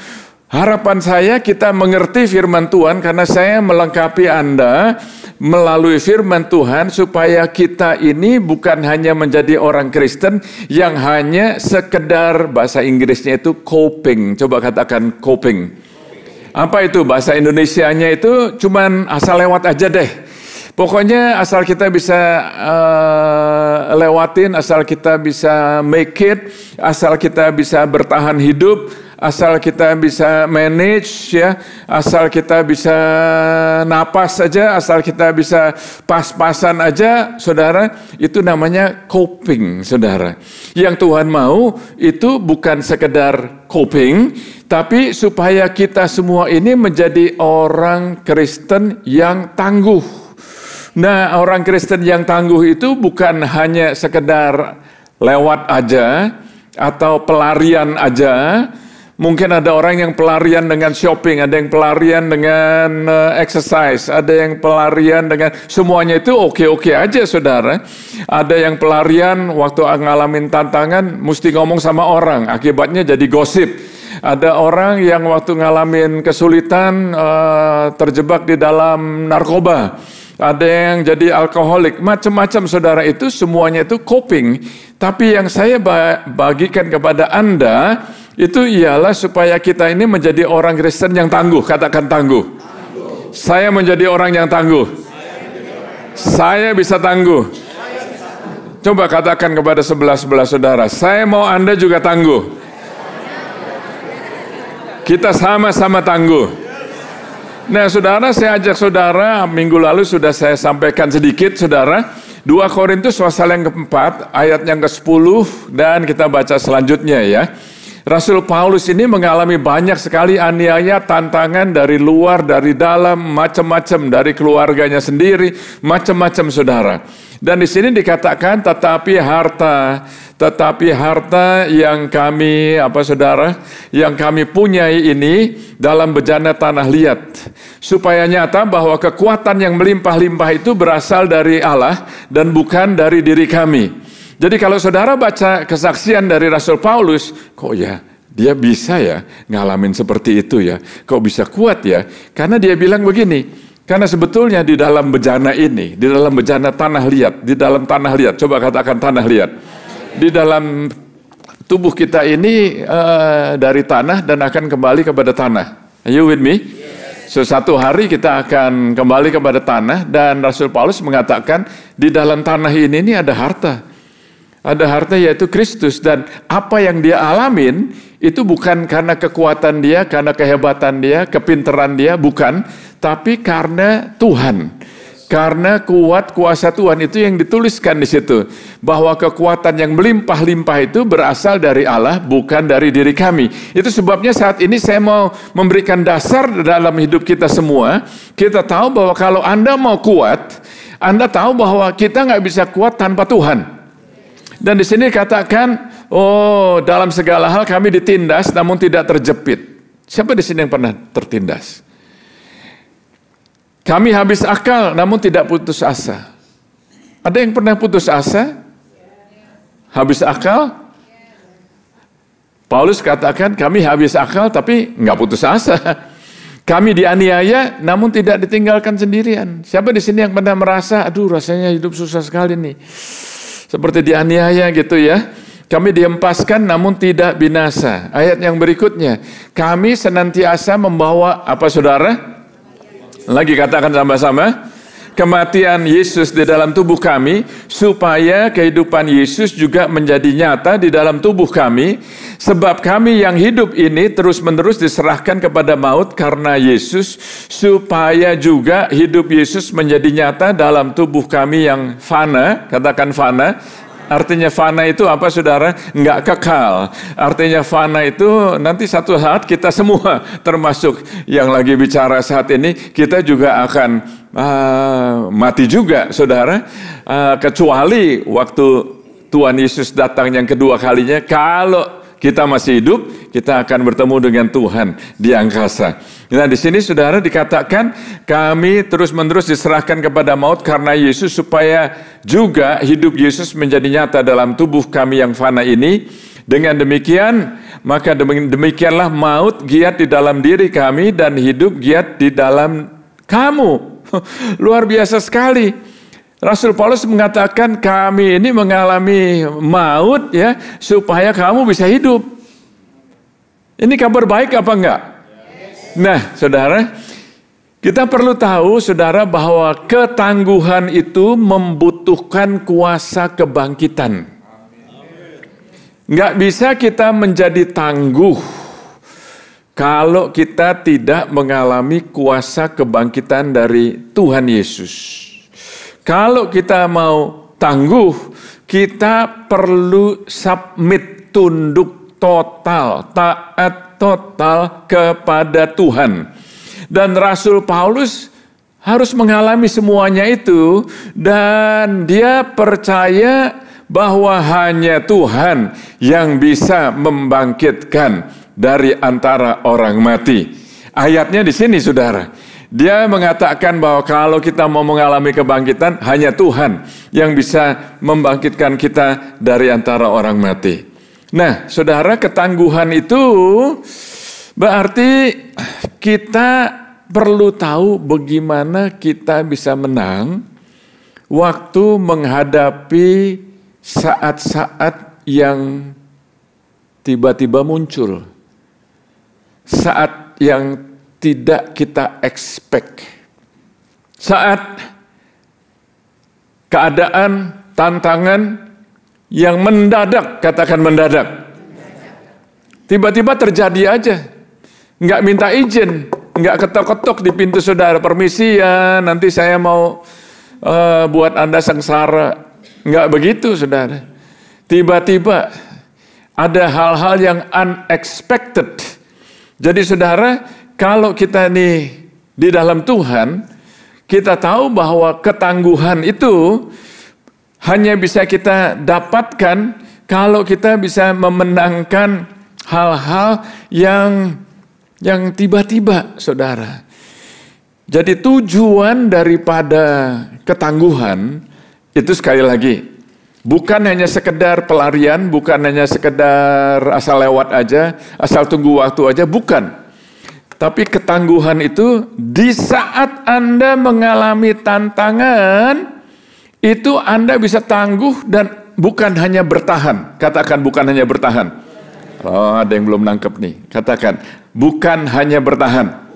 S11: harapan saya kita mengerti firman Tuhan, karena saya melengkapi Anda melalui firman Tuhan supaya kita ini bukan hanya menjadi orang Kristen yang hanya sekedar, bahasa Inggrisnya itu coping. Coba katakan coping. Apa itu bahasa Indonesianya itu cuman asal lewat aja deh. Pokoknya asal kita bisa lewatin, asal kita bisa make it, asal kita bisa bertahan hidup, asal kita bisa manage ya, asal kita bisa napas saja, asal kita bisa pas-pasan aja, saudara, itu namanya coping, saudara. Yang Tuhan mau itu bukan sekedar coping, tapi supaya kita semua ini menjadi orang Kristen yang tangguh. Nah, orang Kristen yang tangguh itu bukan hanya sekedar lewat aja atau pelarian aja. Mungkin ada orang yang pelarian dengan shopping, ada yang pelarian dengan exercise, ada yang pelarian dengan semuanya itu oke-oke aja, saudara. Ada yang pelarian waktu ngalamin tantangan mesti ngomong sama orang, akibatnya jadi gosip. Ada orang yang waktu ngalamin kesulitan terjebak di dalam narkoba. Ada yang jadi alkoholik, macam-macam, saudara, itu semuanya itu coping. Tapi yang saya bagikan kepada Anda itu ialah supaya kita ini menjadi orang Kristen yang tangguh. Katakan tangguh. Saya menjadi orang yang tangguh. Saya bisa tangguh. Coba katakan kepada sebelah-sebelah saudara, saya mau Anda juga tangguh. Kita sama-sama tangguh. Nah, saudara, saya ajak saudara, minggu lalu sudah saya sampaikan sedikit, saudara, 2 Korintus pasal yang keempat, ayat yang ke-10, dan kita baca selanjutnya ya. Rasul Paulus ini mengalami banyak sekali aniaya, tantangan dari luar, dari dalam, macam-macam, dari keluarganya sendiri, macam-macam, saudara. Dan di sini dikatakan, tetapi harta yang kami, saudara, yang kami punyai ini dalam bejana tanah liat, supaya nyata bahwa kekuatan yang melimpah-limpah itu berasal dari Allah dan bukan dari diri kami. Jadi kalau saudara baca kesaksian dari Rasul Paulus, kok ya dia bisa ya ngalamin seperti itu ya, kok bisa kuat ya, karena dia bilang begini, karena sebetulnya di dalam bejana ini, di dalam bejana tanah liat, di dalam tanah liat, coba katakan tanah liat, di dalam tubuh kita ini dari tanah dan akan kembali kepada tanah. Are you with me? So, satu hari kita akan kembali kepada tanah, dan Rasul Paulus mengatakan di dalam tanah ini ada harta. Ada harta, yaitu Kristus, dan apa yang dia alamin itu bukan karena kekuatan dia, karena kehebatan dia, kepintaran dia, bukan, tapi karena Tuhan. Karena kuasa Tuhan itu yang dituliskan di situ, bahwa kekuatan yang melimpah-limpah itu berasal dari Allah, bukan dari diri kami. Itu sebabnya saat ini saya mau memberikan dasar dalam hidup kita semua. Kita tahu bahwa kalau Anda mau kuat, Anda tahu bahwa kita nggak bisa kuat tanpa Tuhan. Dan di sini katakan, dalam segala hal kami ditindas namun tidak terjepit. Siapa di sini yang pernah tertindas? Kami habis akal namun tidak putus asa. Ada yang pernah putus asa? Habis akal? Paulus katakan kami habis akal tapi nggak putus asa. Kami dianiaya namun tidak ditinggalkan sendirian. Siapa di sini yang pernah merasa, aduh rasanya hidup susah sekali nih, seperti dianiaya gitu ya. Kami dihempaskan namun tidak binasa. Ayat yang berikutnya, kami senantiasa membawa apa, saudara? Lagi katakan sama-sama, kematian Yesus di dalam tubuh kami, supaya kehidupan Yesus juga menjadi nyata di dalam tubuh kami. Sebab kami yang hidup ini terus-menerus diserahkan kepada maut karena Yesus, supaya juga hidup Yesus menjadi nyata dalam tubuh kami yang fana. Katakan fana. Artinya fana itu apa, saudara? Enggak kekal. Artinya fana itu nanti satu saat kita semua, termasuk yang lagi bicara saat ini, kita juga akan mati juga, saudara. Kecuali waktu Tuhan Yesus datang yang kedua kalinya, kalau kita masih hidup, kita akan bertemu dengan Tuhan di angkasa. Nah, di sini saudara dikatakan kami terus-menerus diserahkan kepada maut karena Yesus, supaya juga hidup Yesus menjadi nyata dalam tubuh kami yang fana ini. Dengan demikian, maka demikianlah maut giat di dalam diri kami dan hidup giat di dalam kamu. Luar biasa sekali. Rasul Paulus mengatakan kami ini mengalami maut ya, supaya kamu bisa hidup. Ini kabar baik apa enggak? Nah, saudara, kita perlu tahu, saudara, bahwa ketangguhan itu membutuhkan kuasa kebangkitan. Nggak bisa kita menjadi tangguh kalau kita tidak mengalami kuasa kebangkitan dari Tuhan Yesus. Kalau kita mau tangguh, kita perlu submit, tunduk total, taat total kepada Tuhan. Dan Rasul Paulus harus mengalami semuanya itu, dan dia percaya bahwa hanya Tuhan yang bisa membangkitkan dari antara orang mati. Ayatnya di sini, saudara. Dia mengatakan bahwa kalau kita mau mengalami kebangkitan, hanya Tuhan yang bisa membangkitkan kita dari antara orang mati. Nah, saudara, ketangguhan itu berarti kita perlu tahu bagaimana kita bisa menang waktu menghadapi saat-saat yang tiba-tiba muncul. Saat yang tidak kita expect. Saat keadaan, tantangan yang mendadak, katakan mendadak. Tiba-tiba terjadi aja. Nggak minta izin, nggak ketok-ketok di pintu saudara. Permisi ya, nanti saya mau buat Anda sengsara. Nggak begitu, saudara. Tiba-tiba ada hal-hal yang unexpected. Jadi saudara, kalau kita nih di dalam Tuhan, kita tahu bahwa ketangguhan itu hanya bisa kita dapatkan kalau kita bisa memenangkan hal-hal yang tiba-tiba, saudara. Jadi tujuan daripada ketangguhan itu sekali lagi, bukan hanya sekedar pelarian, bukan hanya sekedar asal lewat aja, asal tunggu waktu aja, bukan. Tapi ketangguhan itu di saat Anda mengalami tantangan, itu Anda bisa tangguh dan bukan hanya bertahan. Katakan bukan hanya bertahan. Oh, ada yang belum nangkep nih. Katakan, bukan hanya bertahan.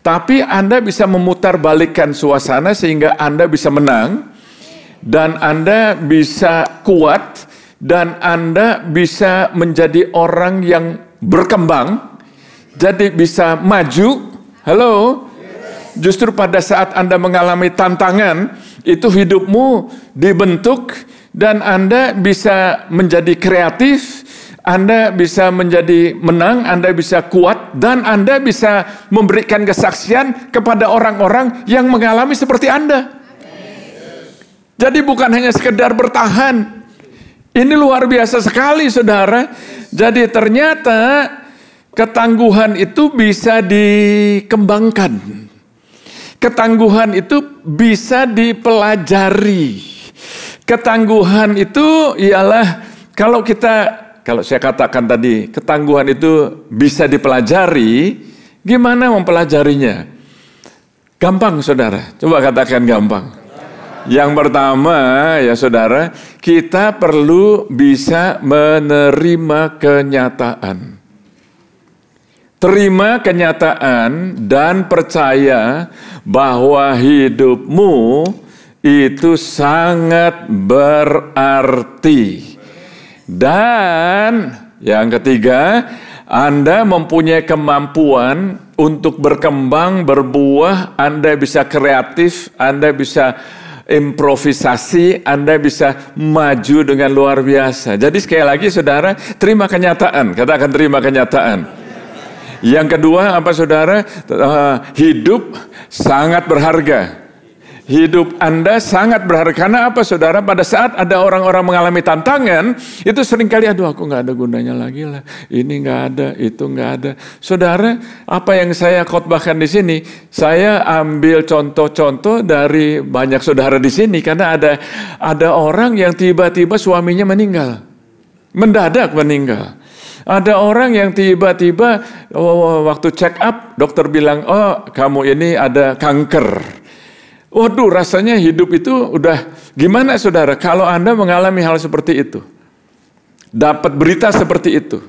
S11: Tapi Anda bisa memutarbalikkan suasana sehingga Anda bisa menang, dan Anda bisa kuat, dan Anda bisa menjadi orang yang berkembang, jadi bisa maju. Halo? Justru pada saat Anda mengalami tantangan, itu hidupmu dibentuk, dan Anda bisa menjadi kreatif, Anda bisa menjadi menang, Anda bisa kuat, dan Anda bisa memberikan kesaksian kepada orang-orang yang mengalami seperti Anda. Jadi bukan hanya sekedar bertahan. Ini luar biasa sekali, saudara. Jadi ternyata ketangguhan itu bisa dikembangkan. Ketangguhan itu bisa dipelajari. Ketangguhan itu ialah kalau saya katakan tadi, ketangguhan itu bisa dipelajari, gimana mempelajarinya? Gampang, saudara. Coba katakan gampang. Yang pertama, ya saudara, kita perlu bisa menerima kenyataan. Terima kenyataan dan percaya bahwa hidupmu itu sangat berarti. Dan yang ketiga, Anda mempunyai kemampuan untuk berkembang, berbuah, Anda bisa kreatif, Anda bisa improvisasi, Anda bisa maju dengan luar biasa. Jadi sekali lagi saudara, terima kenyataan, katakan terima kenyataan. Yang kedua apa saudara? Hidup sangat berharga. Hidup Anda sangat berharga. Karena apa saudara? Pada saat ada orang-orang mengalami tantangan, itu seringkali, aduh aku nggak ada gunanya lagi lah. Ini nggak ada, itu nggak ada. Saudara, apa yang saya khotbahkan di sini, saya ambil contoh-contoh dari banyak saudara di sini. Karena ada orang yang tiba-tiba suaminya meninggal. Mendadak meninggal. Ada orang yang tiba-tiba waktu check up, dokter bilang, oh kamu ini ada kanker. Waduh, rasanya hidup itu udah gimana saudara kalau Anda mengalami hal seperti itu? Dapat berita seperti itu.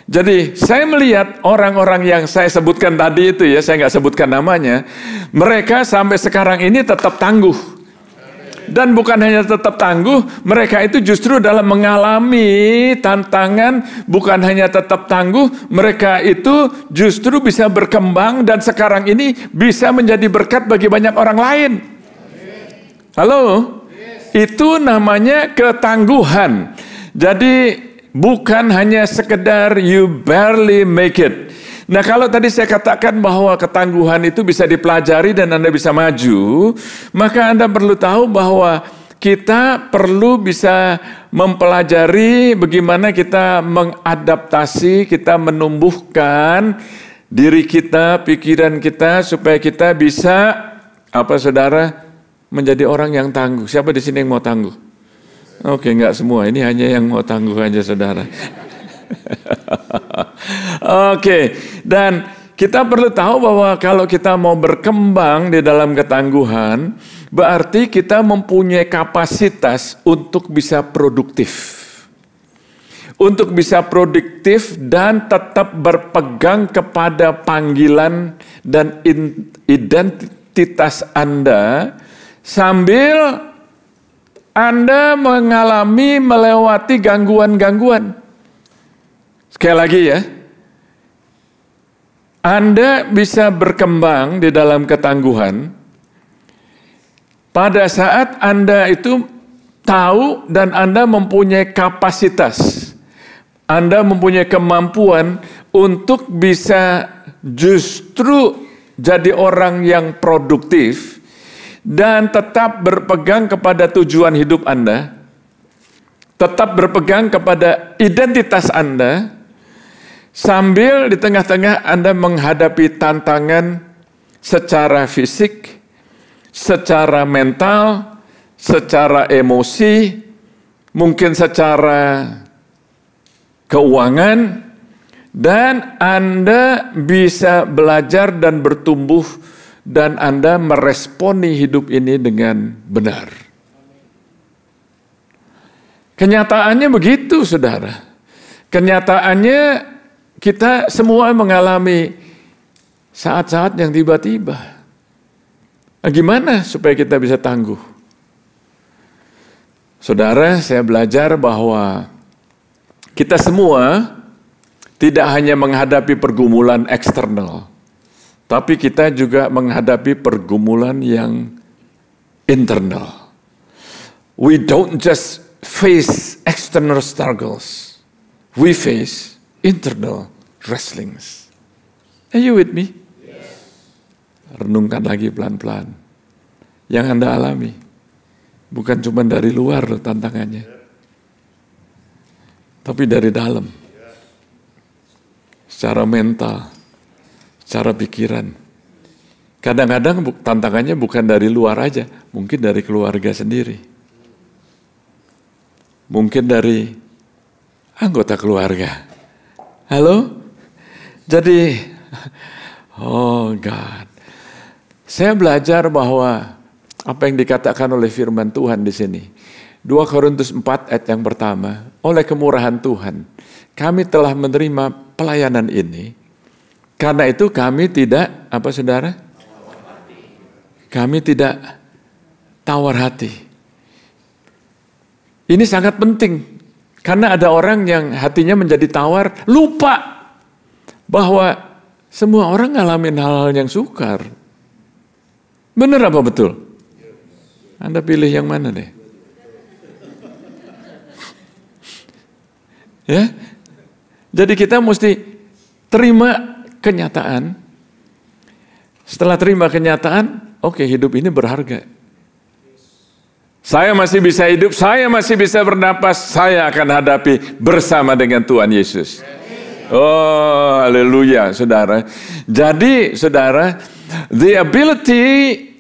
S11: Jadi saya melihat orang-orang yang saya sebutkan tadi itu ya, saya nggak sebutkan namanya, mereka sampai sekarang ini tetap tangguh. Dan bukan hanya tetap tangguh, mereka itu justru dalam mengalami tantangan, bukan hanya tetap tangguh, mereka itu justru bisa berkembang dan sekarang ini bisa menjadi berkat bagi banyak orang lain. Halo? Itu namanya ketangguhan. Jadi bukan hanya sekedar you barely make it. Nah, kalau tadi saya katakan bahwa ketangguhan itu bisa dipelajari dan Anda bisa maju, maka Anda perlu tahu bahwa kita perlu bisa mempelajari bagaimana kita mengadaptasi, kita menumbuhkan diri kita, pikiran kita, supaya kita bisa, saudara, menjadi orang yang tangguh. Siapa di sini yang mau tangguh? Oke, enggak semua. Ini hanya yang mau tangguh aja, saudara. Oke, dan kita perlu tahu bahwa kalau kita mau berkembang di dalam ketangguhan, berarti kita mempunyai kapasitas untuk bisa produktif. Untuk bisa produktif dan tetap berpegang kepada panggilan dan identitas Anda, sambil Anda melewati gangguan-gangguan. Sekali lagi ya, Anda bisa berkembang di dalam ketangguhan pada saat Anda itu tahu dan Anda mempunyai kapasitas, Anda mempunyai kemampuan untuk bisa justru jadi orang yang produktif dan tetap berpegang kepada tujuan hidup Anda, tetap berpegang kepada identitas Anda, sambil di tengah-tengah Anda menghadapi tantangan secara fisik, secara mental, secara emosi, mungkin secara keuangan, dan Anda bisa belajar dan bertumbuh dan Anda meresponi hidup ini dengan benar. Kenyataannya begitu, saudara. Kenyataannya kita semua mengalami saat-saat yang tiba-tiba. Nah, gimana supaya kita bisa tangguh? Saudara, saya belajar bahwa kita semua tidak hanya menghadapi pergumulan eksternal, tapi kita juga menghadapi pergumulan yang internal. We don't just face external struggles. We face internal wrestlings. Are you with me? Yes. Renungkan lagi pelan-pelan. Yang Anda alami bukan cuma dari luar loh tantangannya, tapi dari dalam. Secara mental, secara pikiran. Kadang-kadang tantangannya bukan dari luar aja, mungkin dari keluarga sendiri. Mungkin dari anggota keluarga. Halo? Jadi, oh God. Saya belajar bahwa apa yang dikatakan oleh firman Tuhan di sini. 2 Korintus 4 ayat yang pertama, oleh kemurahan Tuhan, kami telah menerima pelayanan ini. Karena itu kami tidak, saudara? Kami tidak tawar hati. Ini sangat penting. Karena ada orang yang hatinya menjadi tawar, lupa bahwa semua orang ngalamin hal-hal yang sukar. Benar apa betul? Anda pilih yang mana deh? Ya, jadi kita mesti terima kenyataan. Setelah terima kenyataan, oke, hidup ini berharga. Saya masih bisa hidup, saya masih bisa bernapas, saya akan hadapi bersama dengan Tuhan Yesus. Oh, haleluya, saudara. Jadi, saudara, the ability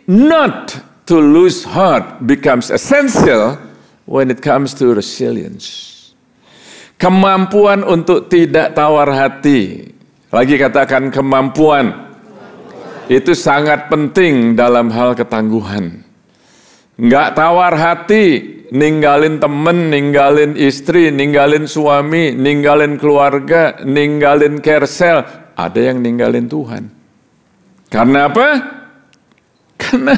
S11: not to lose heart becomes essential when it comes to resilience. Kemampuan untuk tidak tawar hati. Lagi katakan kemampuan. Itu sangat penting dalam hal ketangguhan. Enggak tawar hati, ninggalin temen, ninggalin istri, ninggalin suami, ninggalin keluarga, ninggalin kersel. Ada yang ninggalin Tuhan. Karena apa? Karena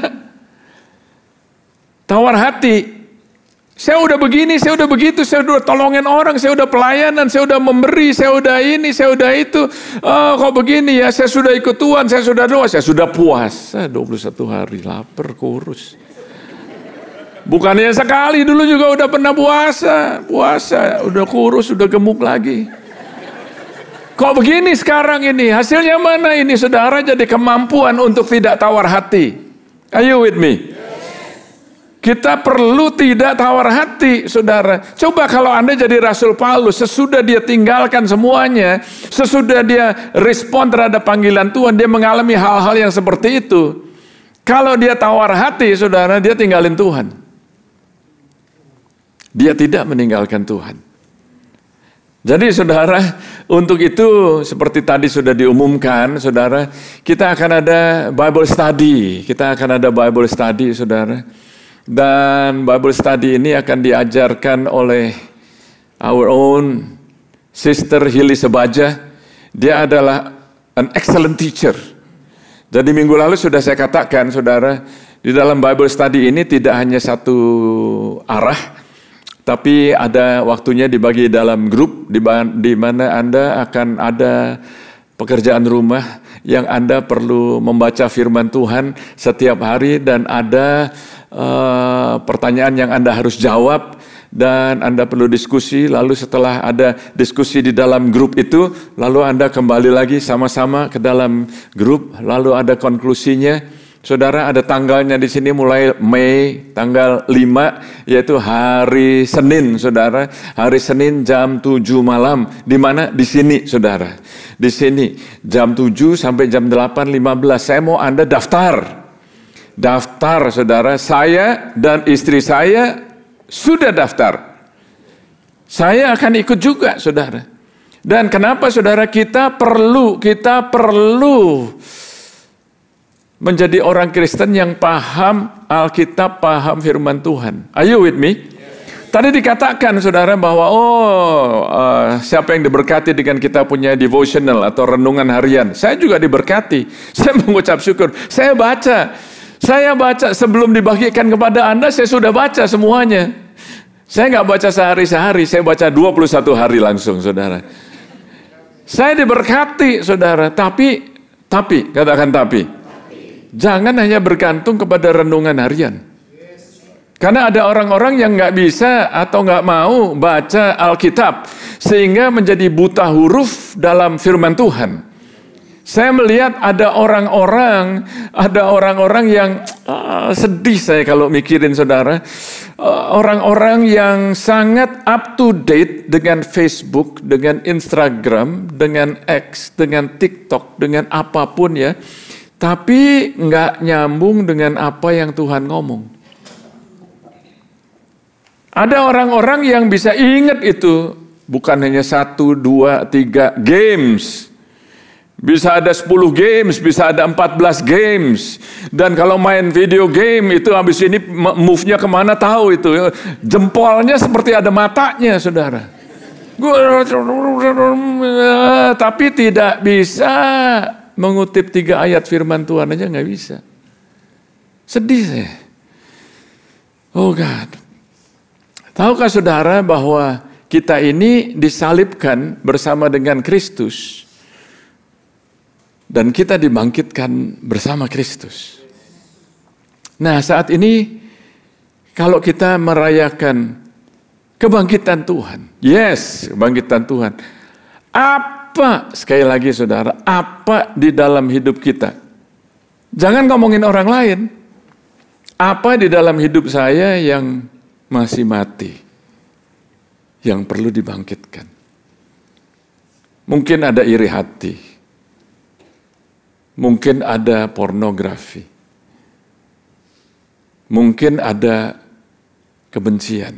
S11: tawar hati. Saya udah begini, saya udah begitu, saya udah tolongin orang, saya udah pelayanan, saya udah memberi, saya udah ini, saya udah itu. Oh, kok begini ya, saya sudah ikut Tuhan, saya sudah doa, saya sudah puasa 21 hari, lapar, kurus. Bukannya sekali, dulu juga udah pernah puasa, udah kurus, udah gemuk lagi. Kok begini sekarang ini, hasilnya mana ini saudara? Jadi kemampuan untuk tidak tawar hati. Are you with me? Kita perlu tidak tawar hati, saudara. Coba kalau Anda jadi Rasul Paulus, sesudah dia tinggalkan semuanya, sesudah dia respon terhadap panggilan Tuhan, dia mengalami hal-hal yang seperti itu. Kalau dia tawar hati, saudara, dia tinggalin Tuhan. Dia tidak meninggalkan Tuhan. Jadi saudara, untuk itu seperti tadi sudah diumumkan, saudara, kita akan ada Bible study. Kita akan ada Bible study, saudara. Dan Bible study ini akan diajarkan oleh our own Sister Hilly Sebaja. Dia adalah an excellent teacher. Jadi minggu lalu sudah saya katakan, saudara, di dalam Bible study ini tidak hanya satu arah, tapi ada waktunya dibagi dalam grup di mana Anda akan ada pekerjaan rumah yang Anda perlu membaca firman Tuhan setiap hari dan ada pertanyaan yang Anda harus jawab dan Anda perlu diskusi. Lalu setelah ada diskusi di dalam grup itu, lalu Anda kembali lagi sama-sama ke dalam grup, lalu ada konklusinya. Saudara, ada tanggalnya di sini mulai Mei tanggal 5, yaitu hari Senin, saudara. Hari Senin jam 7 malam. Di mana? Di sini, saudara. Di sini jam 7 sampai jam 8.15. Saya mau Anda daftar. Daftar, saudara. Saya dan istri saya sudah daftar. Saya akan ikut juga, saudara. Dan kenapa, saudara? Kita perlu menjadi orang Kristen yang paham Alkitab, paham firman Tuhan. Are you with me? Tadi dikatakan, saudara, bahwa siapa yang diberkati dengan kita punya devotional atau renungan harian. Saya juga diberkati. Saya mengucap syukur. Saya baca sebelum dibagikan kepada Anda, saya sudah baca semuanya. Saya nggak baca sehari-sehari, saya baca 21 hari langsung, saudara. Saya diberkati, saudara, tapi, katakan tapi. Jangan hanya bergantung kepada renungan harian. Karena ada orang-orang yang nggak bisa atau nggak mau baca Alkitab, sehingga menjadi buta huruf dalam firman Tuhan. Saya melihat ada orang-orang yang sedih saya kalau mikirin, saudara. Orang-orang yang sangat up to date dengan Facebook, dengan Instagram, dengan X, dengan TikTok, dengan apapun ya. Tapi nggak nyambung dengan apa yang Tuhan ngomong. Ada orang-orang yang bisa ingat itu, bukan hanya 1, 2, 3 games. Bisa ada 10 games, bisa ada 14 games. Dan kalau main video game itu habis ini move-nya kemana tahu itu. Jempolnya seperti ada matanya, saudara. Tapi tidak bisa mengutip 3 ayat firman Tuhan aja nggak bisa. Sedih saya. Oh God. Tahukah saudara bahwa kita ini disalibkan bersama dengan Kristus. Dan kita dibangkitkan bersama Kristus. Nah, saat ini kalau kita merayakan kebangkitan Tuhan. Yes, kebangkitan Tuhan. Apa, sekali lagi saudara, apa di dalam hidup kita? Jangan ngomongin orang lain. Apa di dalam hidup saya yang masih mati? Yang perlu dibangkitkan. Mungkin ada iri hati. Mungkin ada pornografi. Mungkin ada kebencian.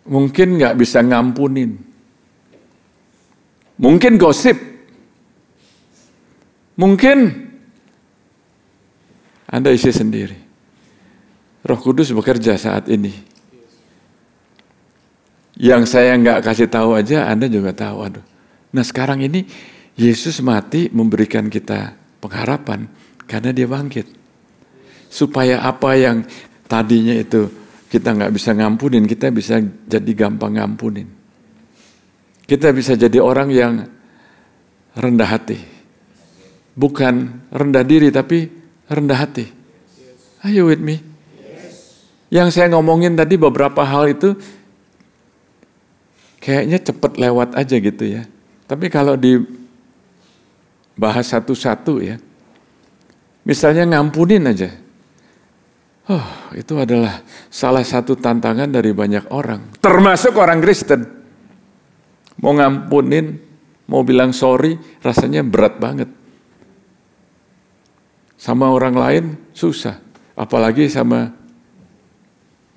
S11: Mungkin nggak bisa ngampunin. Mungkin gosip. Mungkin Anda isi sendiri. Roh Kudus bekerja saat ini. Yang saya nggak kasih tahu aja, Anda juga tahu. Aduh. Nah sekarang ini Yesus mati memberikan kita pengharapan karena dia bangkit. Supaya apa yang tadinya itu kita nggak bisa ngampunin, kita bisa jadi gampang ngampunin. Kita bisa jadi orang yang rendah hati. Bukan rendah diri, tapi rendah hati. Are you with me? Yang saya ngomongin tadi beberapa hal itu kayaknya cepat lewat aja gitu ya. Tapi kalau dibahas satu-satu ya, misalnya ngampunin aja. Oh, itu adalah salah satu tantangan dari banyak orang. Termasuk orang Kristen. Mau ngampunin, mau bilang sorry, rasanya berat banget. Sama orang lain susah, apalagi sama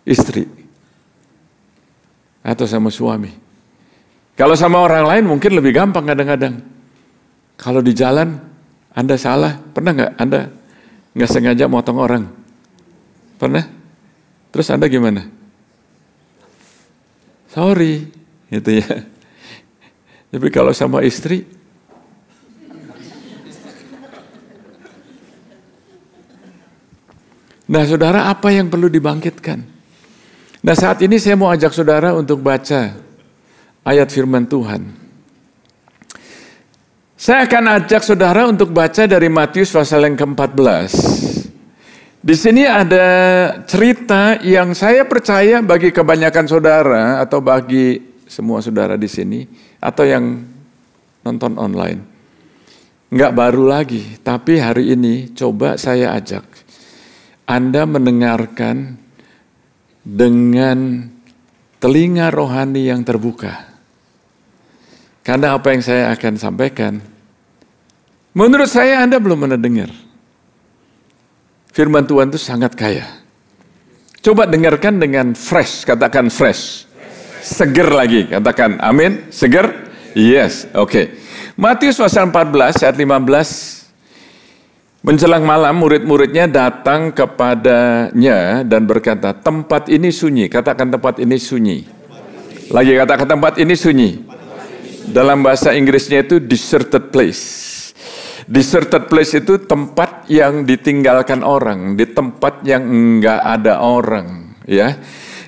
S11: istri atau sama suami. Kalau sama orang lain mungkin lebih gampang kadang-kadang. Kalau di jalan Anda salah, pernah nggak Anda nggak sengaja motong orang? Pernah? Terus Anda gimana? Sorry, gitu ya. Tapi kalau sama istri, nah saudara, apa yang perlu dibangkitkan? Nah saat ini saya mau ajak saudara untuk baca ayat firman Tuhan. Saya akan ajak saudara untuk baca dari Matius pasal yang ke-14. Di sini ada cerita yang saya percaya bagi kebanyakan saudara atau bagi semua saudara di sini atau yang nonton online. Nggak baru lagi, tapi hari ini coba saya ajak Anda mendengarkan dengan telinga rohani yang terbuka. Karena apa yang saya akan sampaikan, menurut saya Anda belum pernah dengar. Firman Tuhan itu sangat kaya. Coba dengarkan dengan fresh, katakan fresh. Seger lagi, katakan amin, seger. Yes, oke. Matius pasal 14 ayat 15. Menjelang malam murid-muridnya datang kepadanya dan berkata, tempat ini sunyi. Katakan tempat ini sunyi. Lagi katakan tempat ini sunyi. Dalam bahasa Inggrisnya itu deserted place. Deserted place itu tempat yang ditinggalkan orang, di tempat yang enggak ada orang, ya.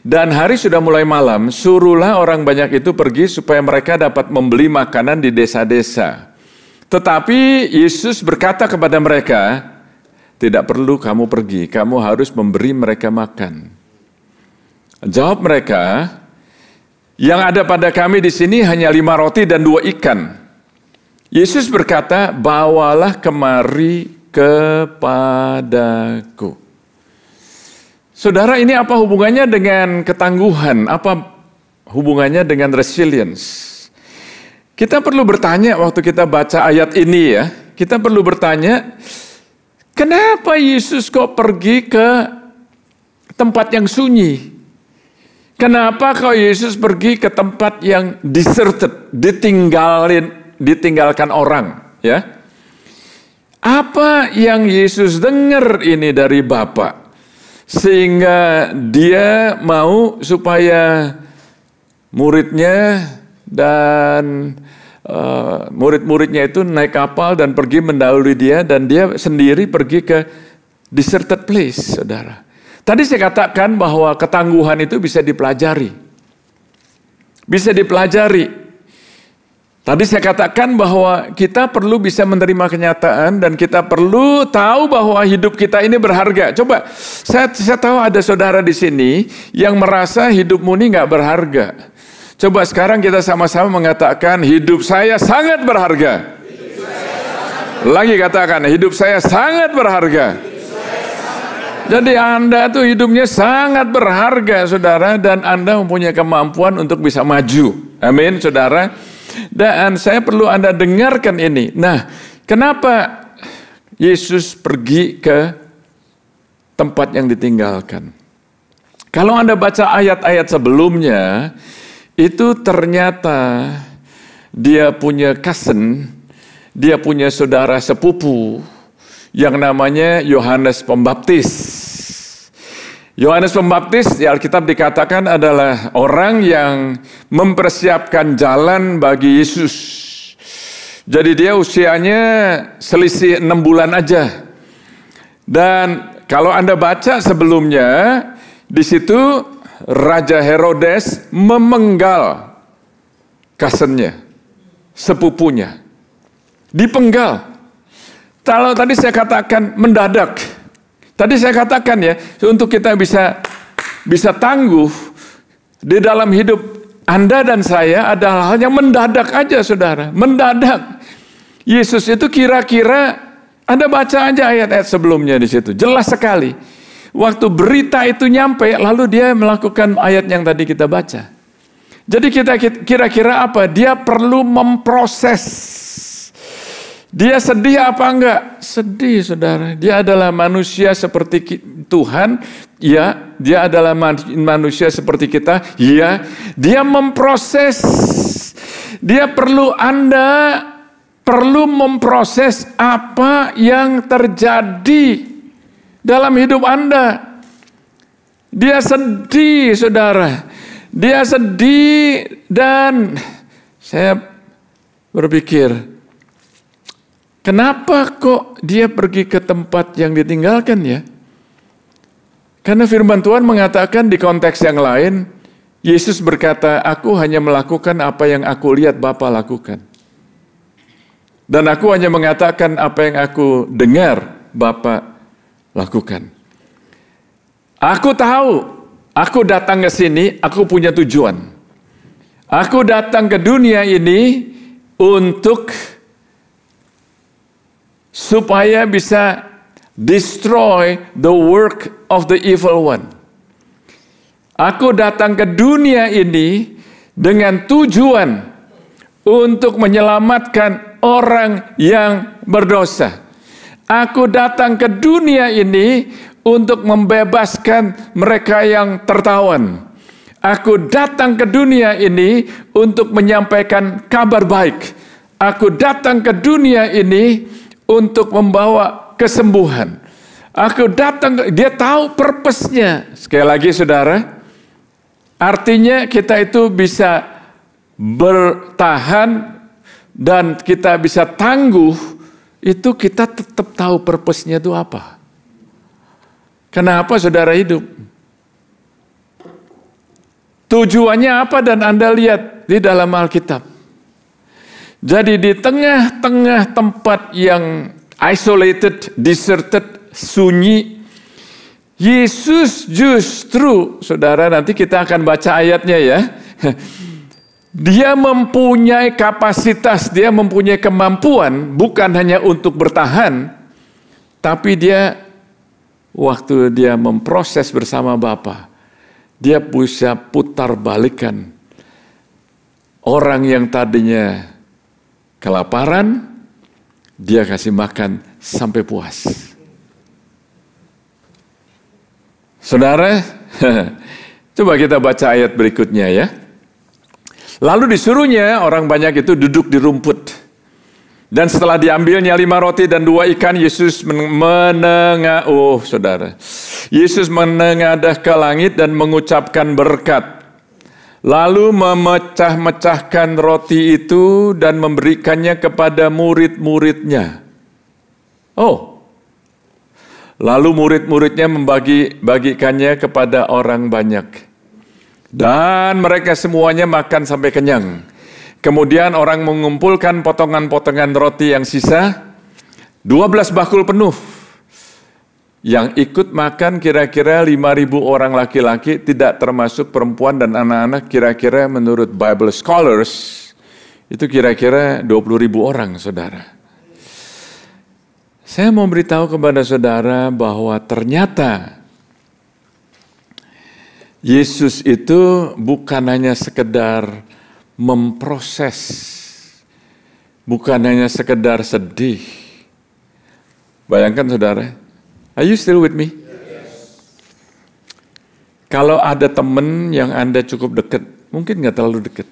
S11: Dan hari sudah mulai malam, suruhlah orang banyak itu pergi supaya mereka dapat membeli makanan di desa-desa. Tetapi Yesus berkata kepada mereka, tidak perlu kamu pergi, kamu harus memberi mereka makan. Jawab mereka, yang ada pada kami di sini hanya 5 roti dan 2 ikan. Yesus berkata, bawalah kemari kepadaku. Saudara, ini apa hubungannya dengan ketangguhan? Apa hubungannya dengan resilience? Kita perlu bertanya waktu kita baca ayat ini ya. Kita perlu bertanya, kenapa Yesus kok pergi ke tempat yang sunyi? Kenapa kok Yesus pergi ke tempat yang deserted, ditinggalkan orang? Ya, apa yang Yesus dengar ini dari Bapa sehingga dia mau supaya muridnya dan murid-muridnya itu naik kapal dan pergi mendahului dia, dan dia sendiri pergi ke deserted place, saudara. Tadi saya katakan bahwa ketangguhan itu bisa dipelajari. Bisa dipelajari. Tadi saya katakan bahwa kita perlu bisa menerima kenyataan dan kita perlu tahu bahwa hidup kita ini berharga. Coba, saya tahu ada saudara di sini yang merasa hidupmu ini nggak berharga. Coba sekarang kita sama-sama mengatakan, hidup saya sangat berharga. Lagi katakan, hidup saya sangat berharga. Jadi Anda tuh hidupnya sangat berharga, saudara, dan Anda mempunyai kemampuan untuk bisa maju. Amin, saudara. Dan saya perlu Anda dengarkan ini. Nah, kenapa Yesus pergi ke tempat yang ditinggalkan? Kalau Anda baca ayat-ayat sebelumnya, itu ternyata dia punya cousin, dia punya saudara sepupu yang namanya Yohanes Pembaptis. Yohanes Pembaptis di Alkitab dikatakan adalah orang yang mempersiapkan jalan bagi Yesus. Jadi dia usianya selisih 6 bulan aja. Dan kalau Anda baca sebelumnya, di situ Raja Herodes memenggal cousin-nya, sepupunya. Dipenggal. Kalau tadi saya katakan mendadak. Tadi saya katakan ya, untuk kita bisa tangguh di dalam hidup Anda dan saya adalah hal yang mendadak aja, saudara. Mendadak. Yesus itu kira-kira, Anda baca aja ayat-ayat sebelumnya di situ. Jelas sekali. Waktu berita itu nyampe, lalu dia melakukan ayat yang tadi kita baca. Jadi kita kira-kira apa? Dia perlu memproses. Dia sedih apa enggak? Sedih, saudara. Dia adalah manusia seperti Tuhan. Ya, dia adalah manusia seperti kita. Ya, dia memproses. Dia Anda perlu memproses apa yang terjadi dalam hidup Anda. Dia sedih, saudara. Dia sedih dan saya berpikir, kenapa kok dia pergi ke tempat yang ditinggalkan ya? Karena firman Tuhan mengatakan di konteks yang lain, Yesus berkata, aku hanya melakukan apa yang aku lihat Bapa lakukan. Dan aku hanya mengatakan apa yang aku dengar Bapa lakukan. Aku tahu, aku datang ke sini, aku punya tujuan. Aku datang ke dunia ini untuk supaya bisa destroy the work of the evil one. Aku datang ke dunia ini dengan tujuan untuk menyelamatkan orang yang berdosa. Aku datang ke dunia ini untuk membebaskan mereka yang tertawan. Aku datang ke dunia ini untuk menyampaikan kabar baik. Aku datang ke dunia ini untuk membawa kesembuhan. Aku datang, dia tahu purpose-nya. Sekali lagi saudara, artinya kita itu bisa bertahan dan kita bisa tangguh, itu kita tetap tahu purpose-nya itu apa. Kenapa saudara hidup? Tujuannya apa dan Anda lihat di dalam Alkitab. Jadi di tengah-tengah tempat yang isolated, deserted, sunyi, Yesus justru, saudara nanti kita akan baca ayatnya ya. Dia mempunyai kapasitas, dia mempunyai kemampuan bukan hanya untuk bertahan, tapi dia waktu dia memproses bersama Bapa, dia bisa putar balikan orang yang tadinya kelaparan, dia kasih makan sampai puas. Saudara, coba kita baca ayat berikutnya ya. Lalu disuruhnya orang banyak itu duduk di rumput. Dan setelah diambilnya 5 roti dan 2 ikan, Yesus Yesus menengadah ke langit dan mengucapkan berkat. Lalu memecah-mecahkan roti itu dan memberikannya kepada murid-muridnya. Lalu murid-muridnya bagikannya kepada orang banyak. Dan mereka semuanya makan sampai kenyang. Kemudian orang mengumpulkan potongan-potongan roti yang sisa, 12 bakul penuh. Yang ikut makan kira-kira 5.000 orang laki-laki, tidak termasuk perempuan dan anak-anak, kira-kira menurut Bible scholars, itu kira-kira 20.000 orang, saudara. Saya mau beritahu kepada saudara bahwa ternyata Yesus itu bukan hanya sekedar memproses, bukan hanya sekedar sedih. Bayangkan saudara, are you still with me? Kalau ada teman yang Anda cukup dekat, mungkin nggak terlalu dekat,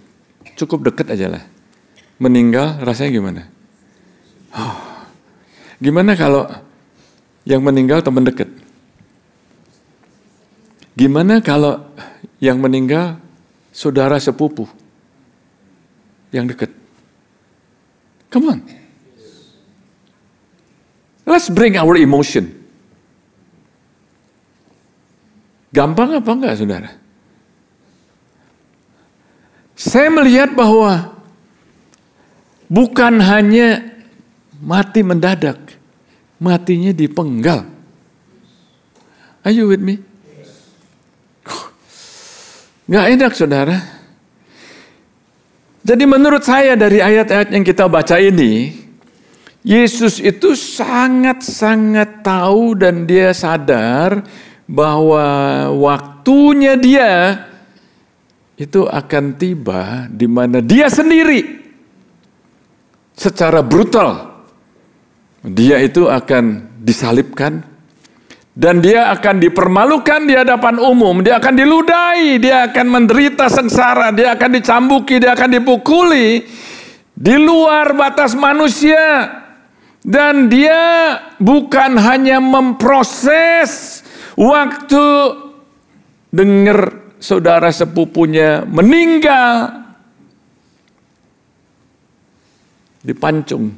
S11: cukup dekat aja lah, meninggal rasanya gimana? Gimana kalau yang meninggal teman dekat? Gimana kalau yang meninggal saudara sepupu yang dekat? Come on. Let's bring our emotion. Gampang apa enggak, saudara? Saya melihat bahwa bukan hanya mati mendadak, matinya dipenggal. Are you with me? Nggak enak, saudara. Jadi menurut saya dari ayat-ayat yang kita baca ini, Yesus itu sangat-sangat tahu dan dia sadar bahwa waktunya dia itu akan tiba di mana dia sendiri secara brutal dia itu akan disalibkan dan dia akan dipermalukan di hadapan umum, dia akan diludahi, dia akan menderita sengsara, dia akan dicambuki, dia akan dipukuli di luar batas manusia. Dan dia bukan hanya memproses waktu dengar saudara sepupunya meninggal dipancung,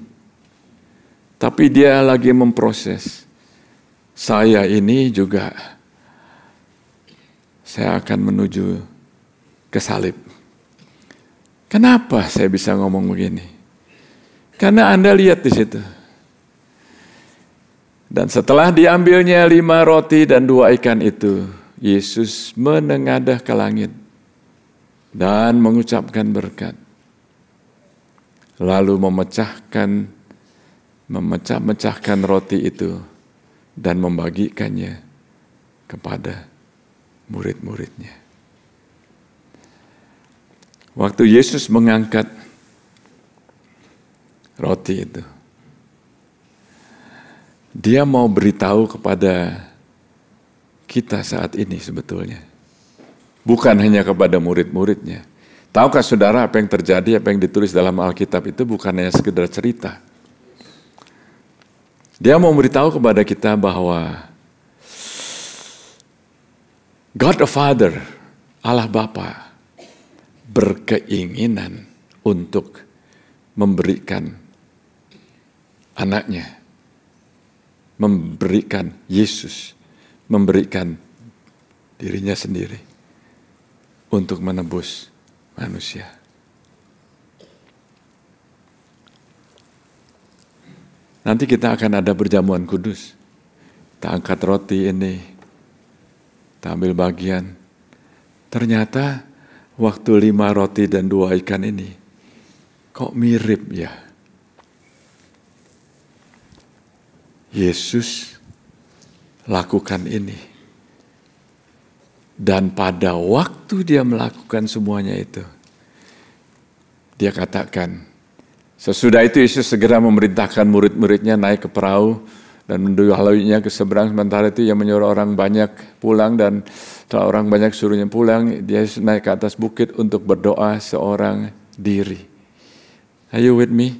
S11: tapi dia lagi memproses. Saya ini juga, saya akan menuju ke salib. Kenapa saya bisa ngomong begini? Karena Anda lihat di situ. Dan setelah diambilnya 5 roti dan 2 ikan itu, Yesus menengadah ke langit dan mengucapkan berkat. Lalu memecah-mecahkan roti itu dan membagikannya kepada murid-muridnya. Waktu Yesus mengangkat roti itu, dia mau beritahu kepada kita saat ini sebetulnya. Bukan hanya kepada murid-muridnya. Tahukah saudara apa yang terjadi, apa yang ditulis dalam Alkitab itu bukan hanya sekedar cerita. Dia mau beritahu kepada kita bahwa God the Father, Allah Bapa, berkeinginan untuk memberikan anaknya, memberikan Yesus, memberikan dirinya sendiri untuk menebus manusia. Nanti kita akan ada perjamuan kudus. Kita angkat roti ini, kita ambil bagian. Ternyata waktu 5 roti dan 2 ikan ini, kok mirip ya? Yesus lakukan ini. Dan pada waktu dia melakukan semuanya itu, dia katakan, sesudah itu Yesus segera memerintahkan murid-muridnya naik ke perahu dan menduhaluinya ke seberang. Sementara itu ia menyuruh orang banyak pulang dan setelah orang banyak suruhnya pulang, dia naik ke atas bukit untuk berdoa seorang diri. Are you with me?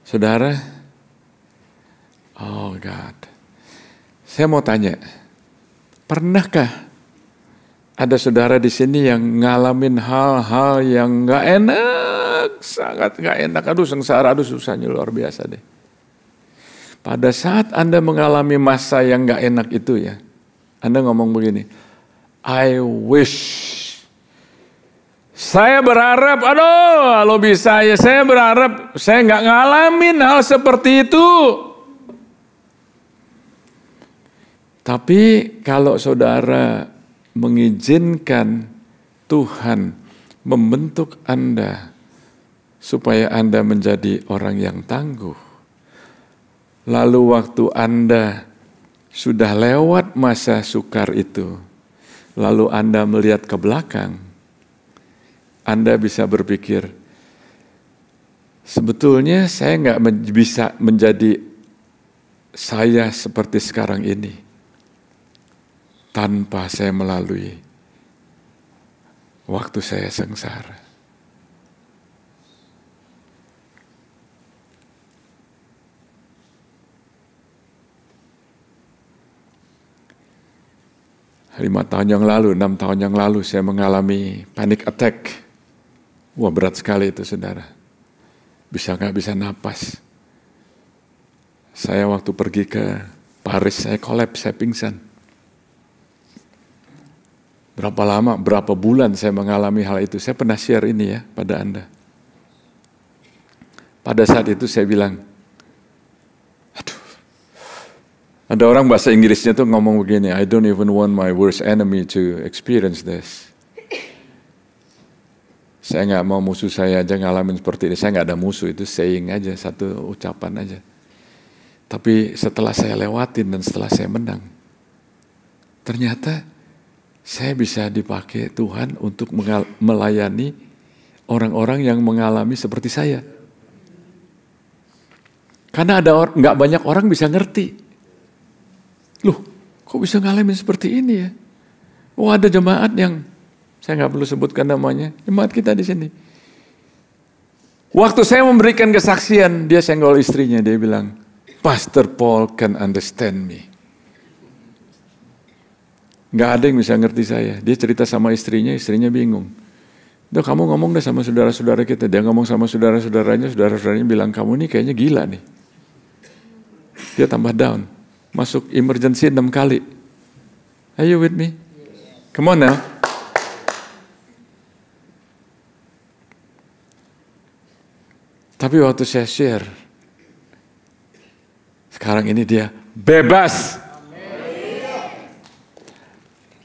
S11: Saudara, oh God, saya mau tanya, pernahkah ada saudara di sini yang ngalamin hal-hal yang nggak enak, sangat nggak enak, aduh sengsara, aduh susahnya luar biasa deh. Pada saat Anda mengalami masa yang nggak enak itu ya, Anda ngomong begini, I wish, saya berharap, aduh kalau bisa ya saya berharap saya nggak ngalamin hal seperti itu. Tapi kalau saudara mengizinkan Tuhan membentuk Anda supaya Anda menjadi orang yang tangguh. Lalu waktu Anda sudah lewat masa sukar itu, lalu Anda melihat ke belakang, Anda bisa berpikir, sebetulnya saya nggak bisa menjadi saya seperti sekarang ini tanpa saya melalui waktu saya sengsara. 5 tahun yang lalu, 6 tahun yang lalu saya mengalami panic attack. Wah, berat sekali itu, saudara. Nggak bisa napas. Saya waktu pergi ke Paris, saya kolaps, saya pingsan. Berapa lama, berapa bulan saya mengalami hal itu. Saya pernah share ini ya pada Anda. Pada saat itu saya bilang, aduh. Ada orang bahasa Inggrisnya tuh ngomong begini, I don't even want my worst enemy to experience this. Saya nggak mau musuh saya aja ngalamin seperti ini. Saya nggak ada musuh, itu saying aja, satu ucapan aja. Tapi setelah saya lewatin dan setelah saya menang, ternyata saya bisa dipakai Tuhan untuk melayani orang-orang yang mengalami seperti saya. Karena nggak banyak orang bisa ngerti. Loh, kok bisa ngalamin seperti ini ya? Oh, ada jemaat yang, saya nggak perlu sebutkan namanya, jemaat kita di sini. Waktu saya memberikan kesaksian, dia senggol istrinya, dia bilang, Pastor Paul can understand me. Nggak ada yang bisa ngerti saya. Dia cerita sama istrinya bingung. Duh, kamu ngomong deh sama saudara-saudara kita. Dia ngomong sama saudara-saudaranya bilang, kamu nih kayaknya gila nih. Dia tambah down. Masuk emergency 6 kali. Are you with me? Come on now. Tapi waktu saya share, sekarang ini dia bebas.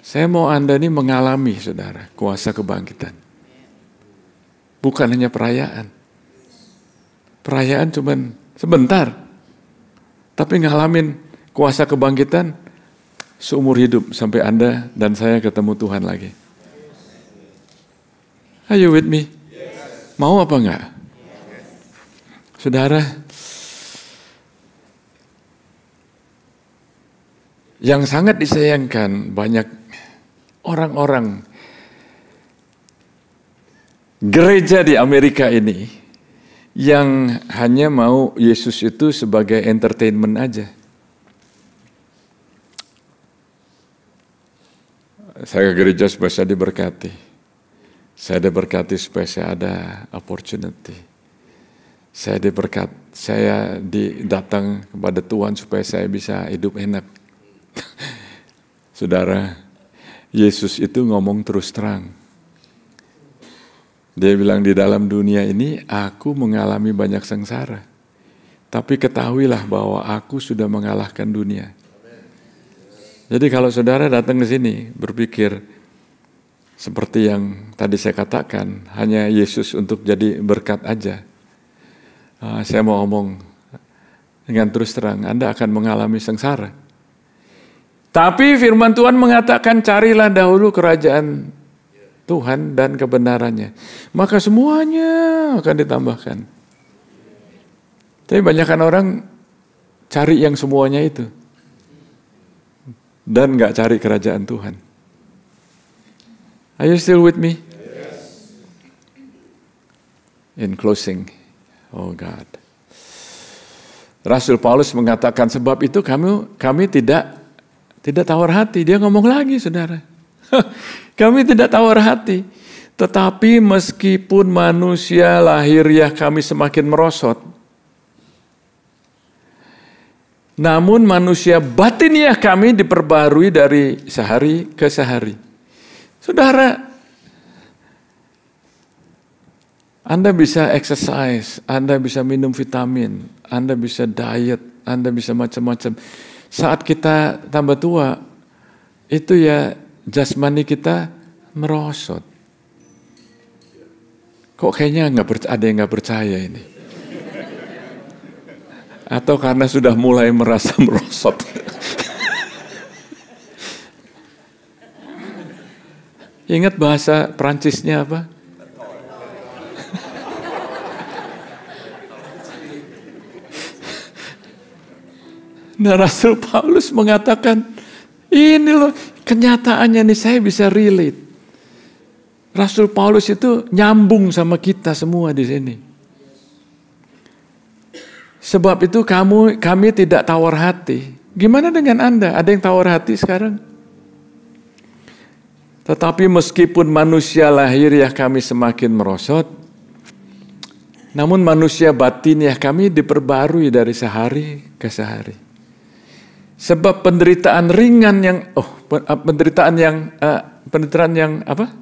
S11: Saya mau Anda ini mengalami, saudara, kuasa kebangkitan. Bukan hanya perayaan. Perayaan cuman sebentar. Tapi ngalamin kuasa kebangkitan seumur hidup sampai Anda dan saya ketemu Tuhan lagi. Are you with me? Mau apa enggak? Saudara, yang sangat disayangkan banyak orang-orang gereja di Amerika ini yang hanya mau Yesus itu sebagai entertainment aja. Saya ke gereja supaya saya diberkati. Saya diberkati supaya saya ada opportunity. Saya datang kepada Tuhan supaya saya bisa hidup enak. Saudara, Yesus itu ngomong terus terang. Dia bilang di dalam dunia ini aku mengalami banyak sengsara. Tapi ketahuilah bahwa aku sudah mengalahkan dunia. Jadi kalau saudara datang ke sini berpikir seperti yang tadi saya katakan, hanya Yesus untuk jadi berkat aja. Saya mau ngomong dengan terus terang, Anda akan mengalami sengsara. Tapi firman Tuhan mengatakan carilah dahulu kerajaan Tuhan dan kebenarannya. Maka semuanya akan ditambahkan. Tapi banyakkan orang cari yang semuanya itu. Dan gak cari kerajaan Tuhan. Are you still with me? Yes. In closing, oh God. Rasul Paulus mengatakan sebab itu kami tidak tawar hati. Dia ngomong lagi, saudara. Kami tidak tawar hati. Tetapi meskipun manusia lahiriah kami semakin merosot, namun manusia batiniah kami diperbarui dari sehari ke sehari. Saudara, Anda bisa exercise, Anda bisa minum vitamin, Anda bisa diet, Anda bisa macam-macam. Saat kita tambah tua, itu ya jasmani kita merosot. Kok kayaknya ada yang nggak percaya ini? Atau karena sudah mulai merasa merosot? Ingat bahasa Prancisnya apa? Nah, Rasul Paulus mengatakan, ini loh kenyataannya nih, saya bisa relate. Rasul Paulus itu nyambung sama kita semua di sini. Sebab itu kami tidak tawar hati. Gimana dengan Anda? Ada yang tawar hati sekarang? Tetapi meskipun manusia lahiriah kami semakin merosot, namun manusia batiniah kami diperbarui dari sehari ke sehari. Sebab penderitaan ringan yang penderitaan yang apa?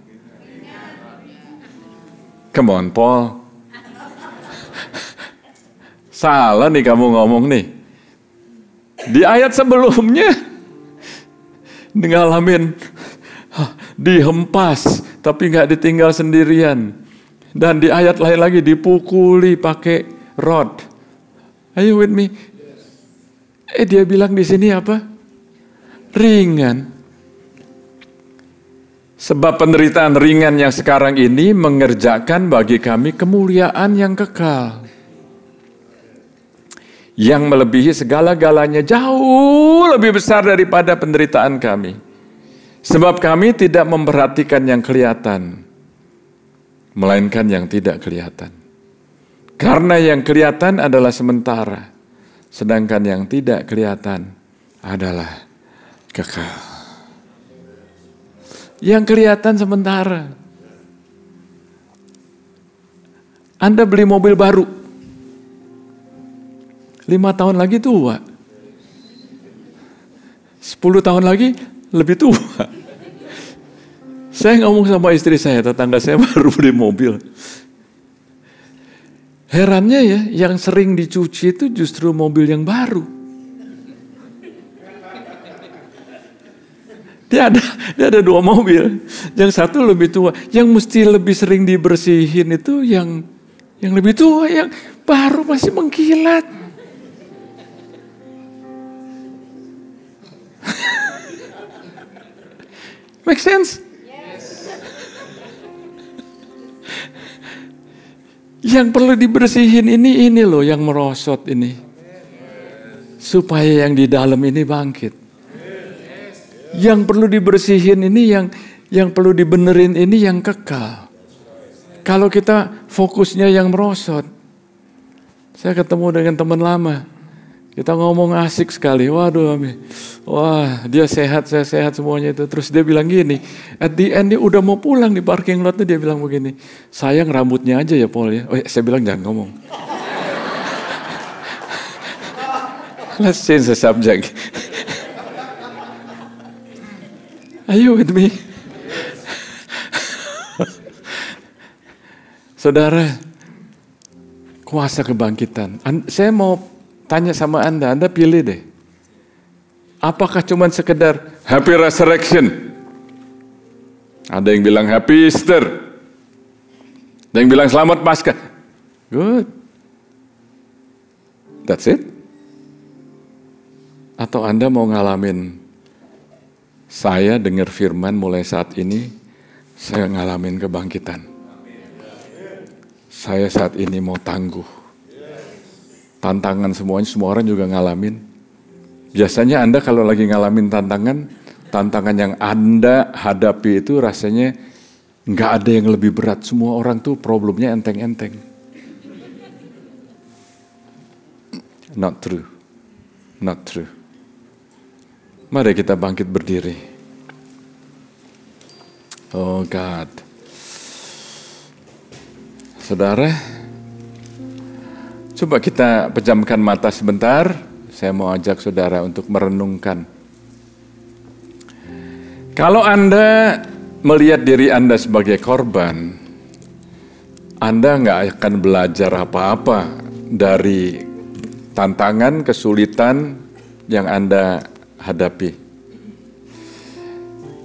S11: Come on, Paul. Salah nih kamu ngomong nih. Di ayat sebelumnya ngalamin dihempas tapi nggak ditinggal sendirian. Dan di ayat lain lagi dipukuli pakai rod. Are you with me? Dia bilang di sini apa? Ringan. Sebab penderitaan ringan yang sekarang ini mengerjakan bagi kami kemuliaan yang kekal. Yang melebihi segala-galanya, jauh lebih besar daripada penderitaan kami. Sebab kami tidak memperhatikan yang kelihatan, melainkan yang tidak kelihatan. Karena yang kelihatan adalah sementara, sedangkan yang tidak kelihatan adalah kekal. Yang kelihatan sementara. Anda beli mobil baru, 5 tahun lagi tua. 10 tahun lagi lebih tua. Saya ngomong sama istri saya, tetangga saya baru beli mobil. Herannya ya, yang sering dicuci itu justru mobil yang baru. Dia ada 2 mobil. Yang satu lebih tua. Yang mesti lebih sering dibersihin itu yang lebih tua. Yang baru masih mengkilat. Make sense? Yes. Yang perlu dibersihin ini loh yang merosot ini. Supaya yang di dalam ini bangkit. Yang perlu dibersihin ini yang perlu dibenerin ini yang kekal. Kalau kita fokusnya yang merosot. Saya ketemu dengan teman lama. Kita ngomong asik sekali, waduh, wah dia sehat, saya sehat semuanya itu. Terus dia bilang gini, at the end dia udah mau pulang di parking lot dia bilang begini, sayang rambutnya aja ya Paul ya. Saya bilang jangan ngomong. Let's change the subject. Are you with me? Saudara, kuasa kebangkitan. Saya mau tanya sama Anda pilih deh. Apakah cuma sekedar Happy Resurrection? Ada yang bilang Happy Easter. Ada yang bilang Selamat Paskah. Good. That's it? Atau Anda mau ngalamin, saya dengar firman mulai saat ini, saya ngalamin kebangkitan. Saya saat ini mau tangguh. Tantangan semuanya, semua orang juga ngalamin. Biasanya Anda kalau lagi ngalamin tantangan yang Anda hadapi itu rasanya nggak ada yang lebih berat. Semua orang tuh problemnya enteng-enteng. Not true. Not true. Mari kita bangkit berdiri. Oh God. Saudara, coba kita pejamkan mata sebentar. Saya mau ajak saudara untuk merenungkan. Kalau Anda melihat diri Anda sebagai korban, Anda nggak akan belajar apa-apa dari tantangan, kesulitan yang Anda hadapi.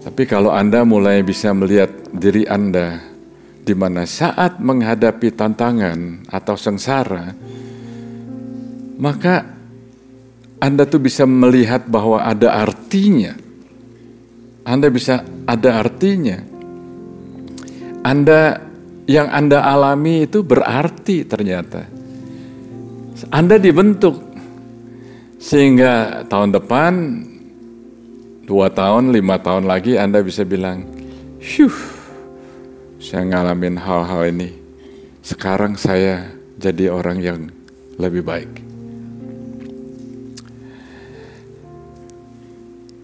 S11: Tapi kalau Anda mulai bisa melihat diri Anda di mana saat menghadapi tantangan atau sengsara, maka Anda tuh bisa melihat bahwa ada artinya. Anda bisa ada artinya. Yang Anda alami itu berarti ternyata. Anda dibentuk sehingga tahun depan, 2 tahun, 5 tahun lagi Anda bisa bilang, saya ngalamin hal-hal ini. Sekarang saya jadi orang yang lebih baik.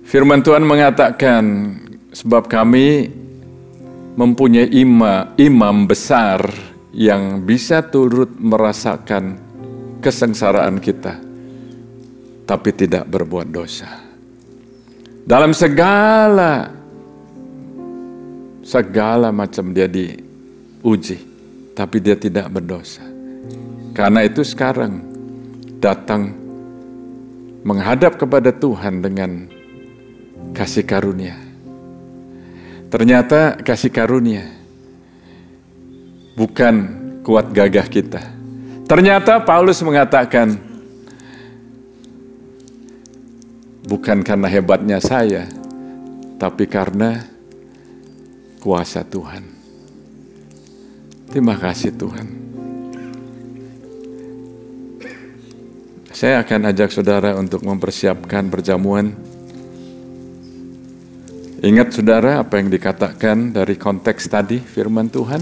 S11: Firman Tuhan mengatakan, sebab kami mempunyai imam besar yang bisa turut merasakan kesengsaraan kita, tapi tidak berbuat dosa. Dalam segala macam dia diuji, tapi dia tidak berdosa. Karena itu sekarang datang menghadap kepada Tuhan dengan kasih karunia. Ternyata kasih karunia bukan kuat gagah kita. Ternyata Paulus mengatakan, bukan karena hebatnya saya, tapi karena kuasa Tuhan. Terima kasih Tuhan. Saya akan ajak saudara untuk mempersiapkan perjamuan. Ingat saudara apa yang dikatakan dari konteks tadi firman Tuhan?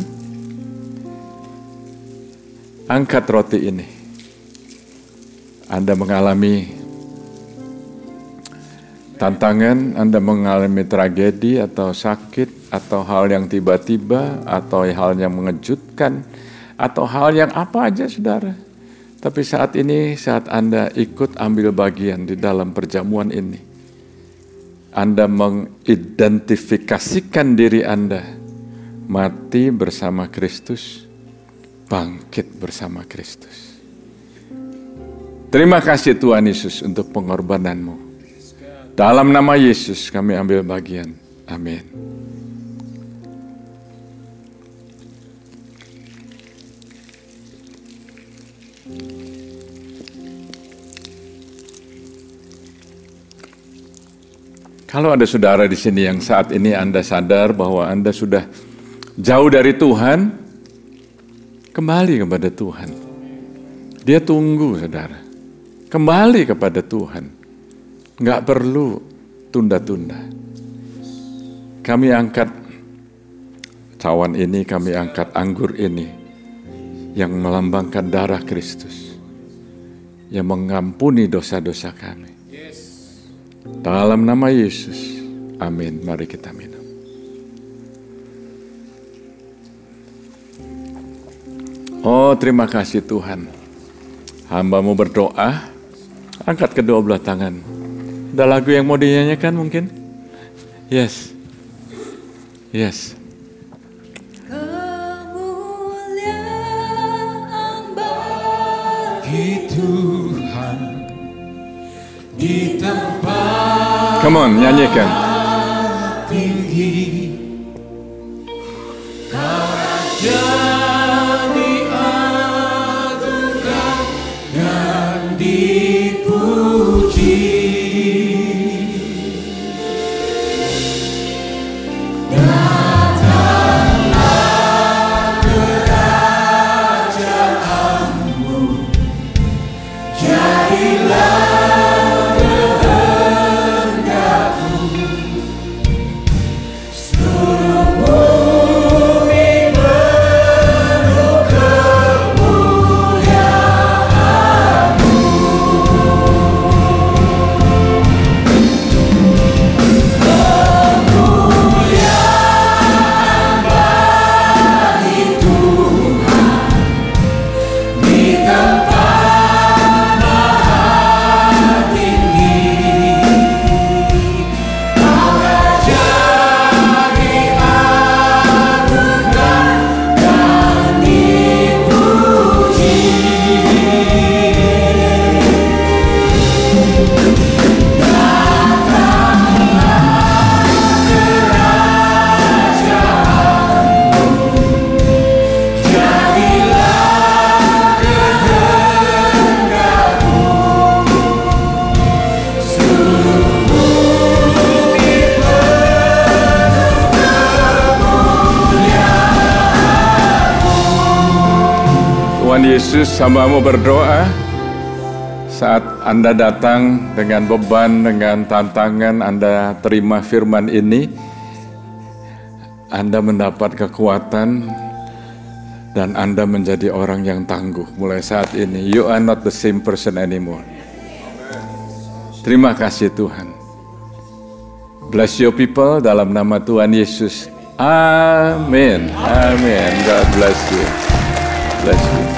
S11: Angkat roti ini. Anda mengalami tantangan, Anda mengalami tragedi atau sakit, atau hal yang tiba-tiba, atau hal yang mengejutkan, atau hal yang apa aja saudara. Tapi saat ini, saat Anda ikut ambil bagian di dalam perjamuan ini, Anda mengidentifikasikan diri Anda mati bersama Kristus, bangkit bersama Kristus. Terima kasih Tuhan Yesus untuk pengorbananmu. Dalam nama Yesus kami ambil bagian. Amin. Kalau ada saudara di sini yang saat ini Anda sadar bahwa Anda sudah jauh dari Tuhan, kembali kepada Tuhan. Dia tunggu saudara. Kembali kepada Tuhan. Nggak perlu tunda-tunda. Kami angkat cawan ini, kami angkat anggur ini yang melambangkan darah Kristus, yang mengampuni dosa-dosa kami. Dalam nama Yesus, amin. Mari kita minum. Oh, terima kasih Tuhan. Hamba-Mu berdoa, angkat kedua belah tangan. Ada lagu yang mau dinyanyikan mungkin? Yes. Yes.
S1: Kemuliaan bagi Tuhan di tempat
S11: Come on, nyanyikan.
S1: tinggi, Kau Raja diagungkan dan dipuji. Datanglah kerajaanmu, jadilah
S11: Yesus, hamba-Mu berdoa saat Anda datang dengan beban, dengan tantangan, Anda terima firman ini, Anda mendapat kekuatan dan Anda menjadi orang yang tangguh. Mulai saat ini, you are not the same person anymore. Terima kasih Tuhan. Bless your people dalam nama Tuhan Yesus. Amin. Amin. God bless you. Bless you.